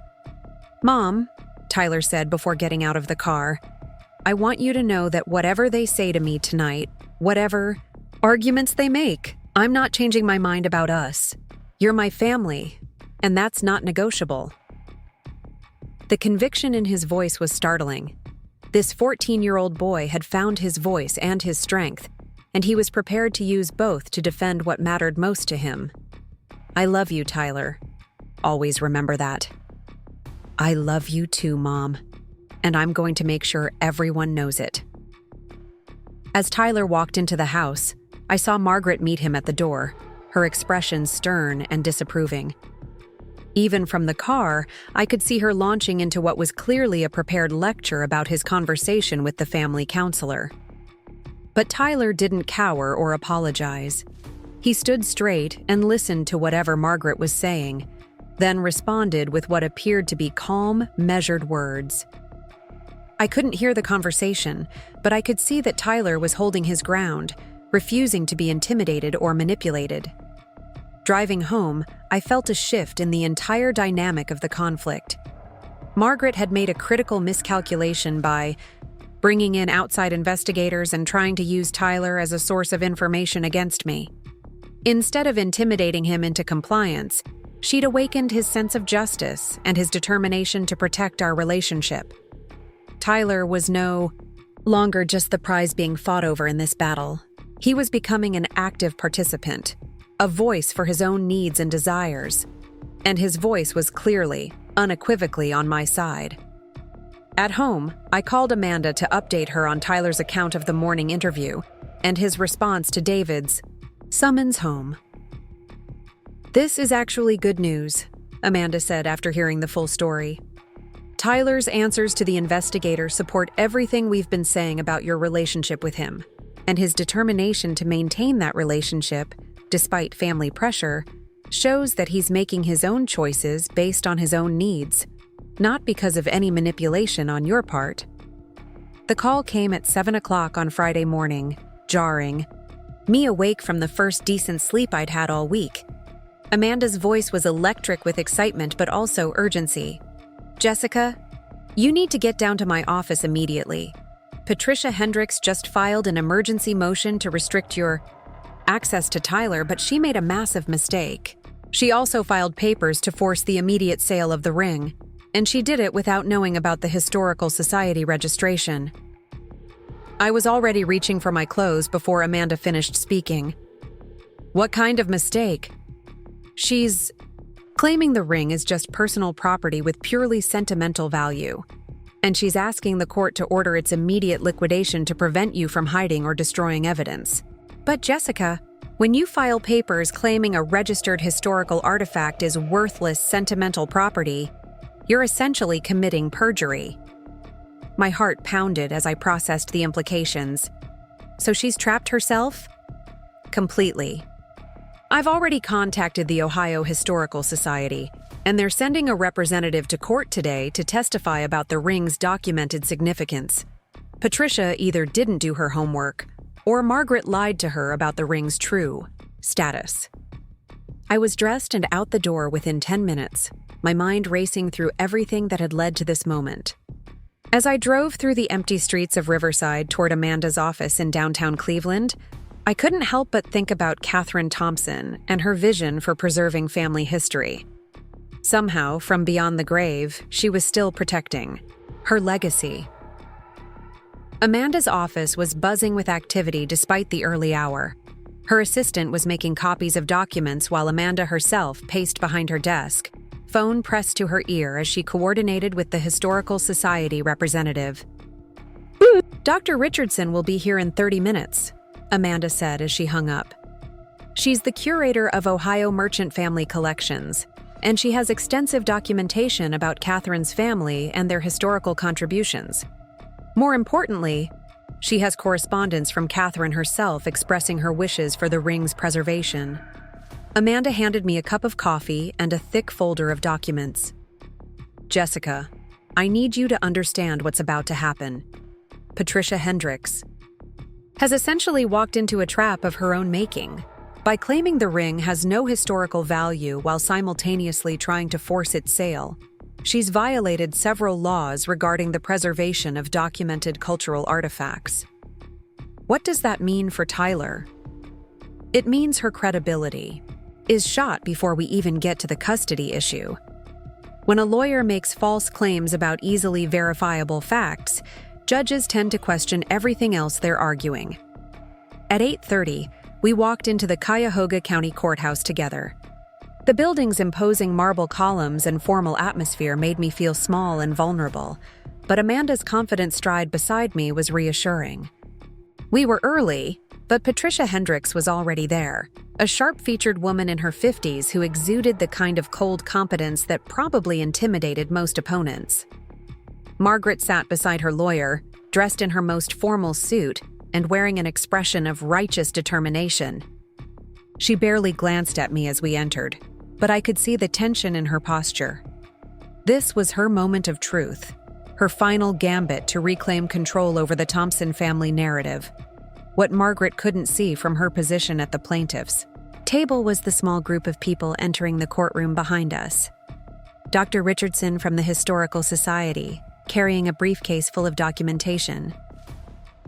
"Mom," Tyler said before getting out of the car, "I want you to know that whatever they say to me tonight, whatever arguments they make, I'm not changing my mind about us. You're my family, and that's not negotiable." The conviction in his voice was startling. This 14-year-old boy had found his voice and his strength, and he was prepared to use both to defend what mattered most to him. "I love you, Tyler. Always remember that." "I love you too, Mom, and I'm going to make sure everyone knows it." As Tyler walked into the house, I saw Margaret meet him at the door, her expression stern and disapproving. Even from the car, I could see her launching into what was clearly a prepared lecture about his conversation with the family counselor. But Tyler didn't cower or apologize. He stood straight and listened to whatever Margaret was saying, then responded with what appeared to be calm, measured words. I couldn't hear the conversation, but I could see that Tyler was holding his ground, refusing to be intimidated or manipulated. Driving home, I felt a shift in the entire dynamic of the conflict. Margaret had made a critical miscalculation by bringing in outside investigators and trying to use Tyler as a source of information against me. Instead of intimidating him into compliance, she'd awakened his sense of justice and his determination to protect our relationship. Tyler was no longer just the prize being fought over in this battle. He was becoming an active participant, a voice for his own needs and desires, and his voice was clearly, unequivocally on my side. At home, I called Amanda to update her on Tyler's account of the morning interview and his response to David's summons home. "This is actually good news," Amanda said after hearing the full story. "Tyler's answers to the investigator support everything we've been saying about your relationship with him, and his determination to maintain that relationship, despite family pressure, shows that he's making his own choices based on his own needs, not because of any manipulation on your part." The call came at 7 o'clock on Friday morning, jarring. Me awake from the first decent sleep I'd had all week. Amanda's voice was electric with excitement but also urgency. "Jessica, you need to get down to my office immediately. Patricia Hendricks just filed an emergency motion to restrict your access to Tyler, but she made a massive mistake. She also filed papers to force the immediate sale of the ring, and she did it without knowing about the Historical Society registration." I was already reaching for my clothes before Amanda finished speaking. "What kind of mistake?" "She's claiming the ring is just personal property with purely sentimental value, and she's asking the court to order its immediate liquidation to prevent you from hiding or destroying evidence." "But Jessica, when you file papers claiming a registered historical artifact is worthless sentimental property, you're essentially committing perjury." My heart pounded as I processed the implications. "So she's trapped herself?" "Completely. I've already contacted the Ohio Historical Society, and they're sending a representative to court today to testify about the ring's documented significance. Patricia either didn't do her homework, or Margaret lied to her about the ring's true status." I was dressed and out the door within 10 minutes, my mind racing through everything that had led to this moment. As I drove through the empty streets of Riverside toward Amanda's office in downtown Cleveland, I couldn't help but think about Margaret Thompson and her vision for preserving family history. Somehow, from beyond the grave, she was still protecting her legacy. Amanda's office was buzzing with activity despite the early hour. Her assistant was making copies of documents while Amanda herself paced behind her desk, phone pressed to her ear as she coordinated with the Historical Society representative. "Dr. Richardson will be here in 30 minutes, Amanda said as she hung up. She's the curator of Ohio Merchant Family Collections, and she has extensive documentation about Catherine's family and their historical contributions. More importantly, she has correspondence from Catherine herself expressing her wishes for the ring's preservation." Amanda handed me a cup of coffee and a thick folder of documents. "Jessica, I need you to understand what's about to happen. Patricia Hendricks has essentially walked into a trap of her own making by claiming the ring has no historical value while simultaneously trying to force its sale. She's violated several laws regarding the preservation of documented cultural artifacts. What does that mean for Tyler? It means her credibility is shot before we even get to the custody issue. When a lawyer makes false claims about easily verifiable facts, judges tend to question everything else they're arguing." At 8:30, we walked into the Cuyahoga County Courthouse together. The building's imposing marble columns and formal atmosphere made me feel small and vulnerable, but Amanda's confident stride beside me was reassuring. We were early, but Patricia Hendricks was already there, a sharp-featured woman in her 50s who exuded the kind of cold competence that probably intimidated most opponents. Margaret sat beside her lawyer, dressed in her most formal suit and wearing an expression of righteous determination. She barely glanced at me as we entered, but I could see the tension in her posture. This was her moment of truth, her final gambit to reclaim control over the Thompson family narrative, what Margaret couldn't see from her position at the plaintiff's table was the small group of people entering the courtroom behind us. Dr. Richardson from the Historical Society, carrying a briefcase full of documentation.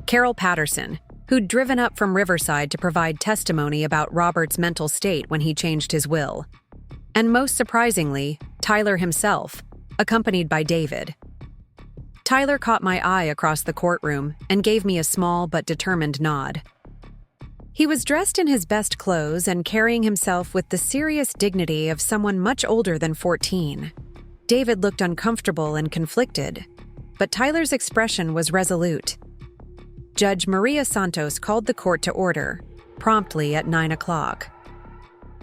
Carol Patterson, who'd driven up from Riverside to provide testimony about Robert's mental state when he changed his will. And most surprisingly, Tyler himself, accompanied by David. Tyler caught my eye across the courtroom and gave me a small but determined nod. He was dressed in his best clothes and carrying himself with the serious dignity of someone much older than 14. David looked uncomfortable and conflicted, but Tyler's expression was resolute. Judge Maria Santos called the court to order, promptly at 9 o'clock.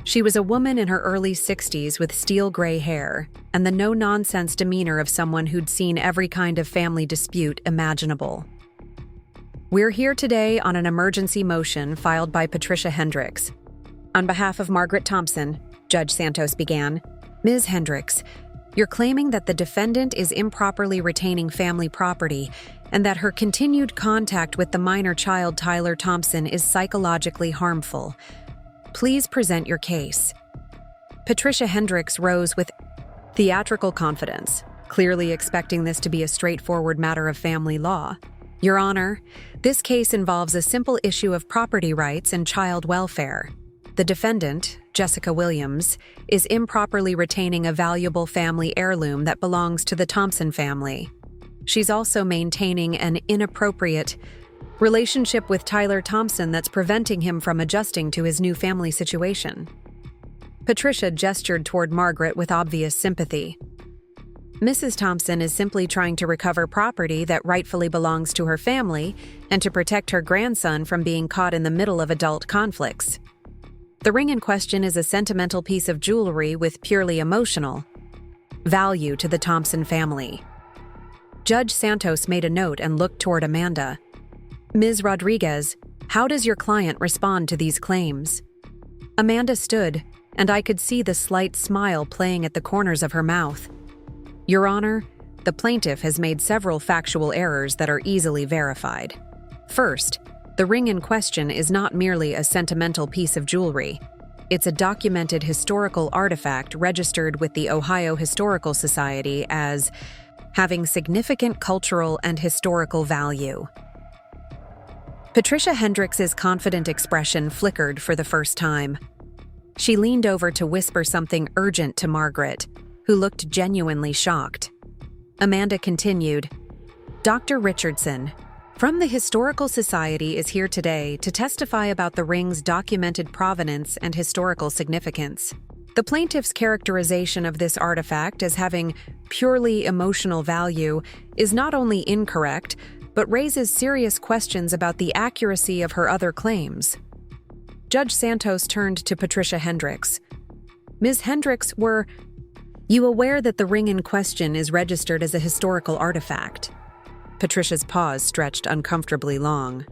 She was a woman in her early 60s with steel gray hair and the no-nonsense demeanor of someone who'd seen every kind of family dispute imaginable. "We're here today on an emergency motion filed by Patricia Hendricks. On behalf of Margaret Thompson," Judge Santos began. "Ms. Hendricks, you're claiming that the defendant is improperly retaining family property and that her continued contact with the minor child Tyler Thompson is psychologically harmful. Please present your case." Patricia Hendricks rose with theatrical confidence, clearly expecting this to be a straightforward matter of family law. "Your Honor, this case involves a simple issue of property rights and child welfare. The defendant, Jessica Williams, is improperly retaining a valuable family heirloom that belongs to the Thompson family. She's also maintaining an inappropriate relationship with Tyler Thompson that's preventing him from adjusting to his new family situation." Patricia gestured toward Margaret with obvious sympathy. "Mrs. Thompson is simply trying to recover property that rightfully belongs to her family and to protect her grandson from being caught in the middle of adult conflicts. The ring in question is a sentimental piece of jewelry with purely emotional value to the Thompson family." Judge Santos made a note and looked toward Amanda. "Ms. Rodriguez, how does your client respond to these claims?" Amanda stood, and I could see the slight smile playing at the corners of her mouth. "Your Honor, the plaintiff has made several factual errors that are easily verified. First, the ring in question is not merely a sentimental piece of jewelry. It's a documented historical artifact registered with the Ohio Historical Society as having significant cultural and historical value." Patricia Hendricks' confident expression flickered for the first time. She leaned over to whisper something urgent to Margaret, who looked genuinely shocked. Amanda continued, "Dr. Richardson, from the Historical Society is here today to testify about the ring's documented provenance and historical significance. The plaintiff's characterization of this artifact as having purely emotional value is not only incorrect, but raises serious questions about the accuracy of her other claims." Judge Santos turned to Patricia Hendricks. "Ms. Hendricks, were you aware that the ring in question is registered as a historical artifact?" Patricia's pause stretched uncomfortably long.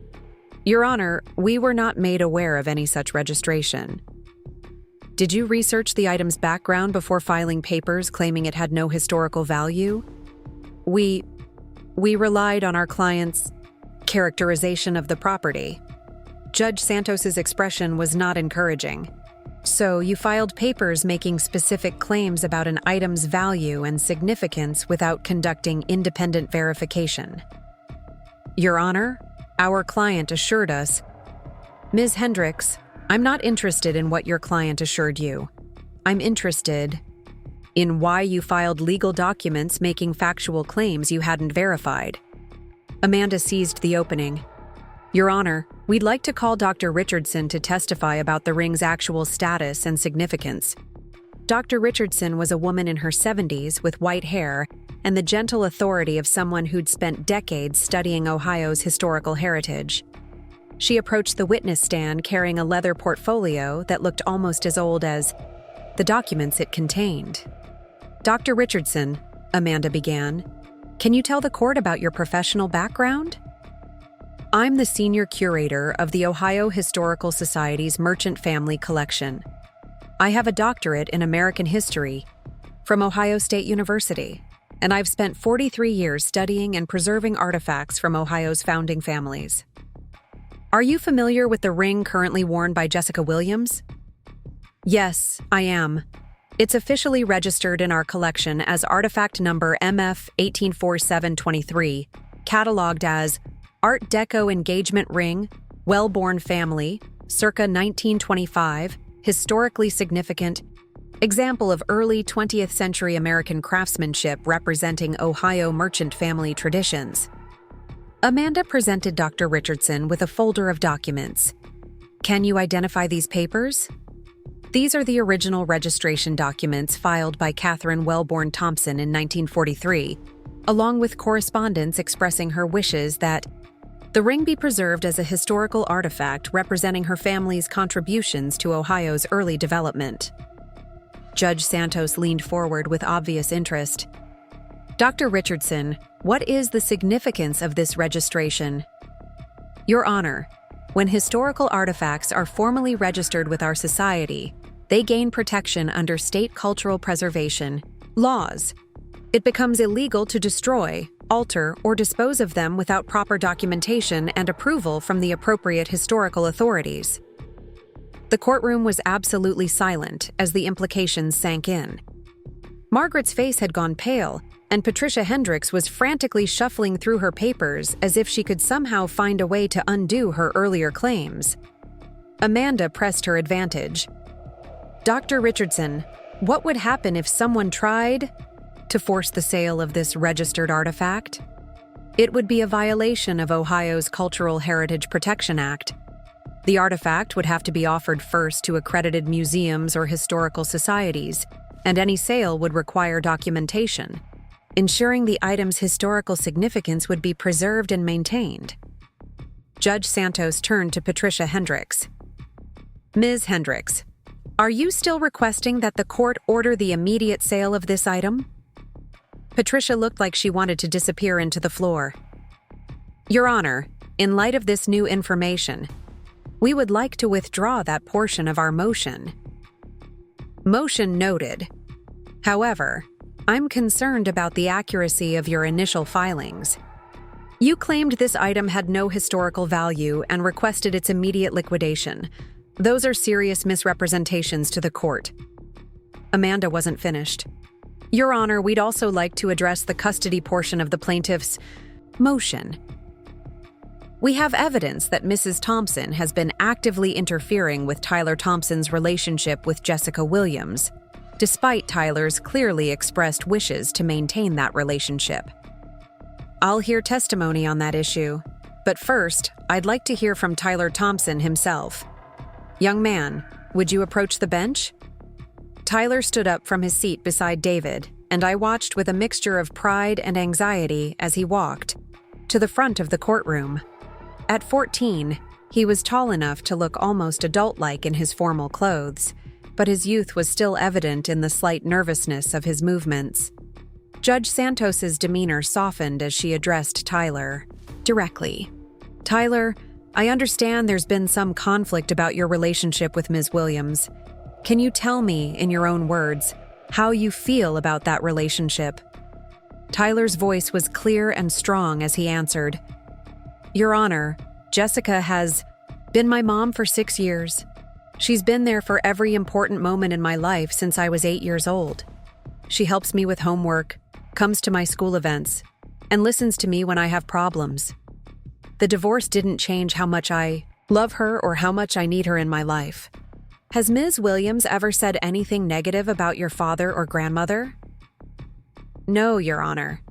"Your Honor, we were not made aware of any such registration." "Did you research the item's background before filing papers claiming it had no historical value?" We relied on our client's characterization of the property." Judge Santos's expression was not encouraging. "So you filed papers making specific claims about an item's value and significance without conducting independent verification?" "Your Honor, our client assured us—" "Ms. Hendricks, I'm not interested in what your client assured you. I'm interested in why you filed legal documents making factual claims you hadn't verified." Amanda seized the opening. "Your Honor, we'd like to call Dr. Richardson to testify about the ring's actual status and significance." Dr. Richardson was a woman in her 70s with white hair and the gentle authority of someone who'd spent decades studying Ohio's historical heritage. She approached the witness stand carrying a leather portfolio that looked almost as old as the documents it contained. "Dr. Richardson," Amanda began, "can you tell the court about your professional background?" "I'm the senior curator of the Ohio Historical Society's Merchant Family Collection. I have a doctorate in American history from Ohio State University, and I've spent 43 years studying and preserving artifacts from Ohio's founding families." "Are you familiar with the ring currently worn by Jessica Williams?" "Yes, I am. It's officially registered in our collection as artifact number MF 184723, cataloged as Art Deco Engagement Ring, Wellborn Family, circa 1925, historically significant, example of early 20th century American craftsmanship representing Ohio merchant family traditions." Amanda presented Dr. Richardson with a folder of documents. "Can you identify these papers?" "These are the original registration documents filed by Catherine Wellborn Thompson in 1943, along with correspondence expressing her wishes that the ring be preserved as a historical artifact representing her family's contributions to Ohio's early development." Judge Santos leaned forward with obvious interest. "Dr. Richardson, what is the significance of this registration?" "Your Honor, when historical artifacts are formally registered with our society, they gain protection under state cultural preservation laws. It becomes illegal to destroy, alter, or dispose of them without proper documentation and approval from the appropriate historical authorities." The courtroom was absolutely silent as the implications sank in. Margaret's face had gone pale, and Patricia Hendricks was frantically shuffling through her papers as if she could somehow find a way to undo her earlier claims. Amanda pressed her advantage. "Dr. Richardson, what would happen if someone tried to force the sale of this registered artifact?" "It would be a violation of Ohio's Cultural Heritage Protection Act. The artifact would have to be offered first to accredited museums or historical societies, and any sale would require documentation, ensuring the item's historical significance would be preserved and maintained." Judge Santos turned to Patricia Hendricks. "Ms. Hendricks, are you still requesting that the court order the immediate sale of this item?" Patricia looked like she wanted to disappear into the floor. "Your Honor, in light of this new information, we would like to withdraw that portion of our motion." "Motion noted. However, I'm concerned about the accuracy of your initial filings. You claimed this item had no historical value and requested its immediate liquidation. Those are serious misrepresentations to the court." Amanda wasn't finished. "Your Honor, we'd also like to address the custody portion of the plaintiff's motion. We have evidence that Mrs. Thompson has been actively interfering with Tyler Thompson's relationship with Jessica Williams. despite Tyler's clearly expressed wishes to maintain that relationship. I'll hear testimony on that issue, but first, I'd like to hear from Tyler Thompson himself. Young man, would you approach the bench? Tyler stood up from his seat beside David, and I watched with a mixture of pride and anxiety as he walked to the front of the courtroom. At 14, he was tall enough to look almost adult-like in his formal clothes, but his youth was still evident in the slight nervousness of his movements. Judge Santos's demeanor softened as she addressed Tyler directly. Tyler, I understand there's been some conflict about your relationship with Ms. Williams. Can you tell me, in your own words, how you feel about that relationship? Tyler's voice was clear and strong as he answered, Your Honor, Jessica has been my mom for 6 years. She's been there for every important moment in my life since I was 8 years old. She helps me with homework, comes to my school events, and listens to me when I have problems. The divorce didn't change how much I love her or how much I need her in my life. Has Ms. Williams ever said anything negative about your father or grandmother? No, Your Honor.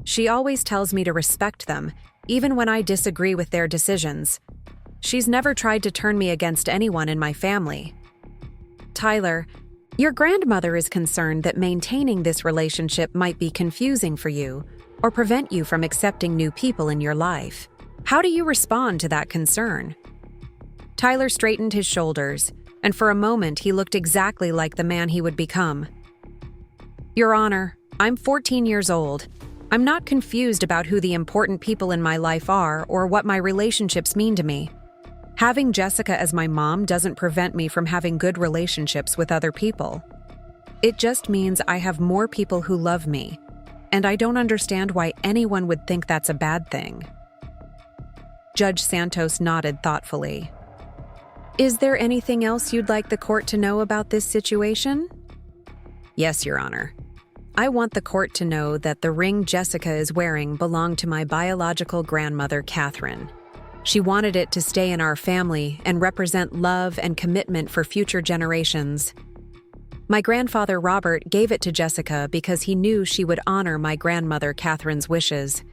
She always tells me to respect them, even when I disagree with their decisions. She's never tried to turn me against anyone in my family. Tyler, your grandmother is concerned that maintaining this relationship might be confusing for you or prevent you from accepting new people in your life. How do you respond to that concern? Tyler straightened his shoulders, and for a moment he looked exactly like the man he would become. Your Honor, I'm 14 years old. I'm not confused about who the important people in my life are or what my relationships mean to me. Having Jessica as my mom doesn't prevent me from having good relationships with other people. It just means I have more people who love me, and I don't understand why anyone would think that's a bad thing. Judge Santos nodded thoughtfully. Is there anything else you'd like the court to know about this situation? Yes, Your Honor. I want the court to know that the ring Jessica is wearing belonged to my biological grandmother, Catherine. She wanted it to stay in our family and represent love and commitment for future generations. My grandfather, Robert, gave it to Jessica because he knew she would honor my grandmother, Catherine's wishes.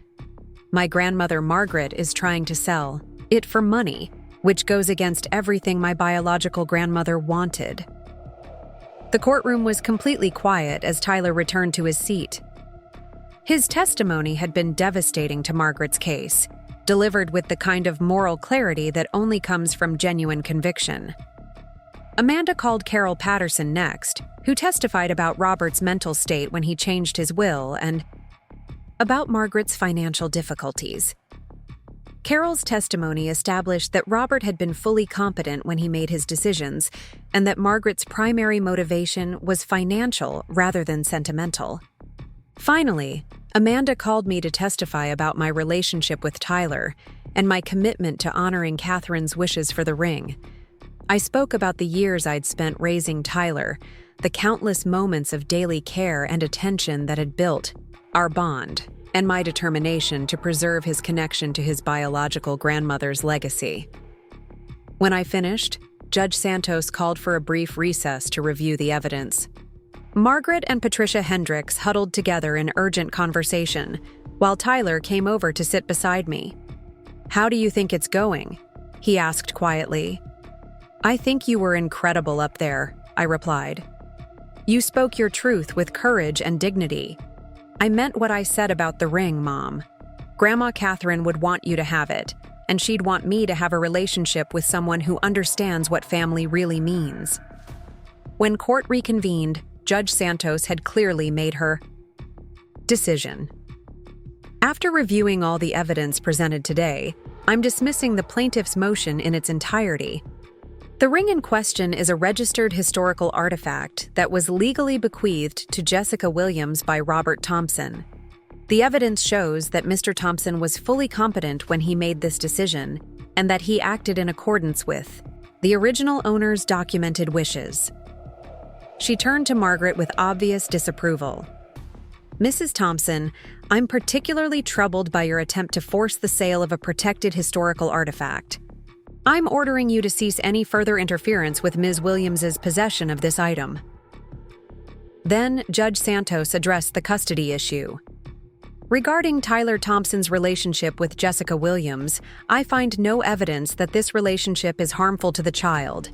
My grandmother, Margaret, is trying to sell it for money, which goes against everything my biological grandmother wanted. The courtroom was completely quiet as Tyler returned to his seat. His testimony had been devastating to Margaret's case, delivered with the kind of moral clarity that only comes from genuine conviction. Amanda called Carol Patterson next, who testified about Robert's mental state when he changed his will and about Margaret's financial difficulties. Carol's testimony established that Robert had been fully competent when he made his decisions, and that Margaret's primary motivation was financial rather than sentimental. Finally, Amanda called me to testify about my relationship with Tyler and my commitment to honoring Catherine's wishes for the ring. I spoke about the years I'd spent raising Tyler, the countless moments of daily care and attention that had built our bond, and my determination to preserve his connection to his biological grandmother's legacy. When I finished, Judge Santos called for a brief recess to review the evidence. Margaret and Patricia Hendricks huddled together in urgent conversation, while Tyler came over to sit beside me. "How do you think it's going?" he asked quietly. "I think you were incredible up there," I replied. "You spoke your truth with courage and dignity. I meant what I said about the ring, Mom. Grandma Catherine would want you to have it, and she'd want me to have a relationship with someone who understands what family really means." When court reconvened, Judge Santos had clearly made her decision. After reviewing all the evidence presented today, I'm dismissing the plaintiff's motion in its entirety. The ring in question is a registered historical artifact that was legally bequeathed to Jessica Williams by Robert Thompson. The evidence shows that Mr. Thompson was fully competent when he made this decision, and that he acted in accordance with the original owner's documented wishes. She turned to Margaret with obvious disapproval. "Mrs. Thompson, I'm particularly troubled by your attempt to force the sale of a protected historical artifact. I'm ordering you to cease any further interference with Ms. Williams's possession of this item." Then Judge Santos addressed the custody issue. Regarding Tyler Thompson's relationship with Jessica Williams, I find no evidence that this relationship is harmful to the child.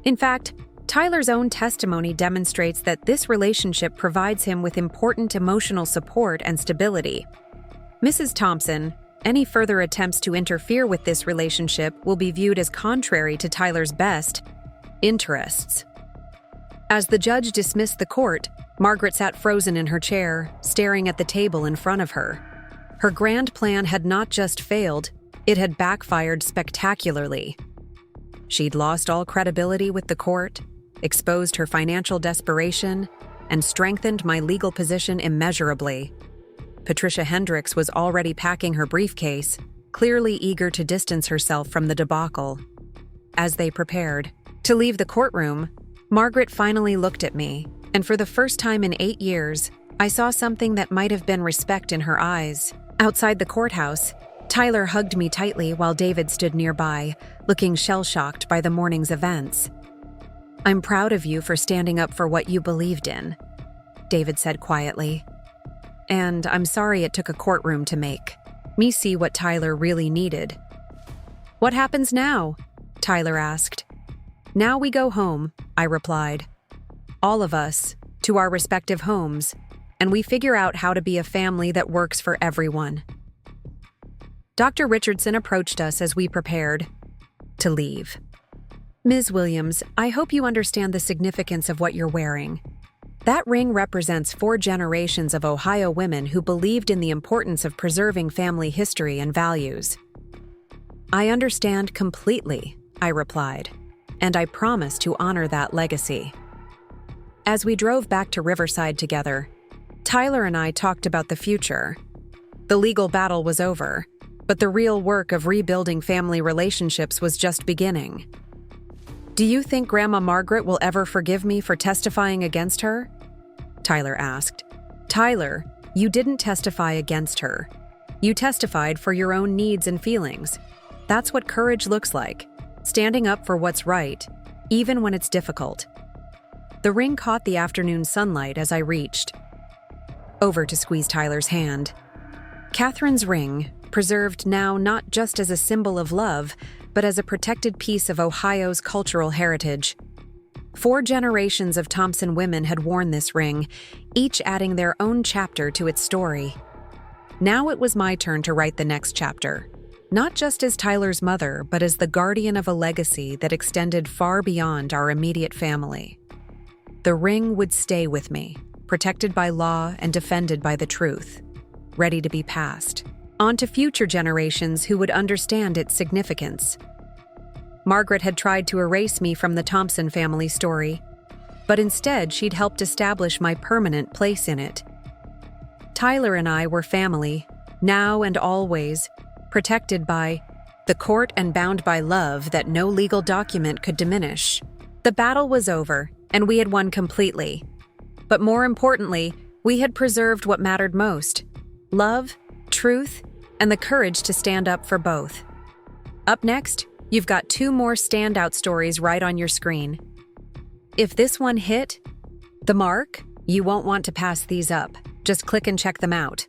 In fact, Tyler's own testimony demonstrates that this relationship provides him with important emotional support and stability. Mrs. Thompson, any further attempts to interfere with this relationship will be viewed as contrary to Tyler's best interests. As the judge dismissed the court, Margaret sat frozen in her chair, staring at the table in front of her. Her grand plan had not just failed, it had backfired spectacularly. She'd lost all credibility with the court, exposed her financial desperation, and strengthened my legal position immeasurably. Patricia Hendricks was already packing her briefcase, clearly eager to distance herself from the debacle. As they prepared to leave the courtroom, Margaret finally looked at me, and for the first time in 8 years, I saw something that might have been respect in her eyes. Outside the courthouse, Tyler hugged me tightly while David stood nearby, looking shell-shocked by the morning's events. "I'm proud of you for standing up for what you believed in," David said quietly. "And I'm sorry it took a courtroom to make me see what Tyler really needed." "What happens now?" Tyler asked. "Now we go home," I replied. "All of us, to our respective homes, and we figure out how to be a family that works for everyone." Dr. Richardson approached us as we prepared to leave. "Ms. Williams, I hope you understand the significance of what you're wearing. That ring represents 4 generations of Ohio women who believed in the importance of preserving family history and values." "I understand completely," I replied, "and I promise to honor that legacy." As we drove back to Riverside together, Tyler and I talked about the future. The legal battle was over, but the real work of rebuilding family relationships was just beginning. "Do you think Grandma Margaret will ever forgive me for testifying against her?" Tyler asked. "Tyler, you didn't testify against her. You testified for your own needs and feelings. That's what courage looks like, standing up for what's right, even when it's difficult." The ring caught the afternoon sunlight as I reached over to squeeze Tyler's hand. Catherine's ring, preserved now not just as a symbol of love, but as a protected piece of Ohio's cultural heritage. 4 generations of Thompson women had worn this ring, each adding their own chapter to its story. Now it was my turn to write the next chapter, not just as Tyler's mother, but as the guardian of a legacy that extended far beyond our immediate family. The ring would stay with me, protected by law and defended by the truth, ready to be passed on to future generations who would understand its significance. Margaret had tried to erase me from the Thompson family story, but instead she'd helped establish my permanent place in it. Tyler and I were family, now and always, protected by the court and bound by love that no legal document could diminish. The battle was over, and we had won completely. But more importantly, we had preserved what mattered most: love, truth, and the courage to stand up for both. Up next, you've got 2 more standout stories right on your screen. If this one hit the mark, you won't want to pass these up. Just click and check them out.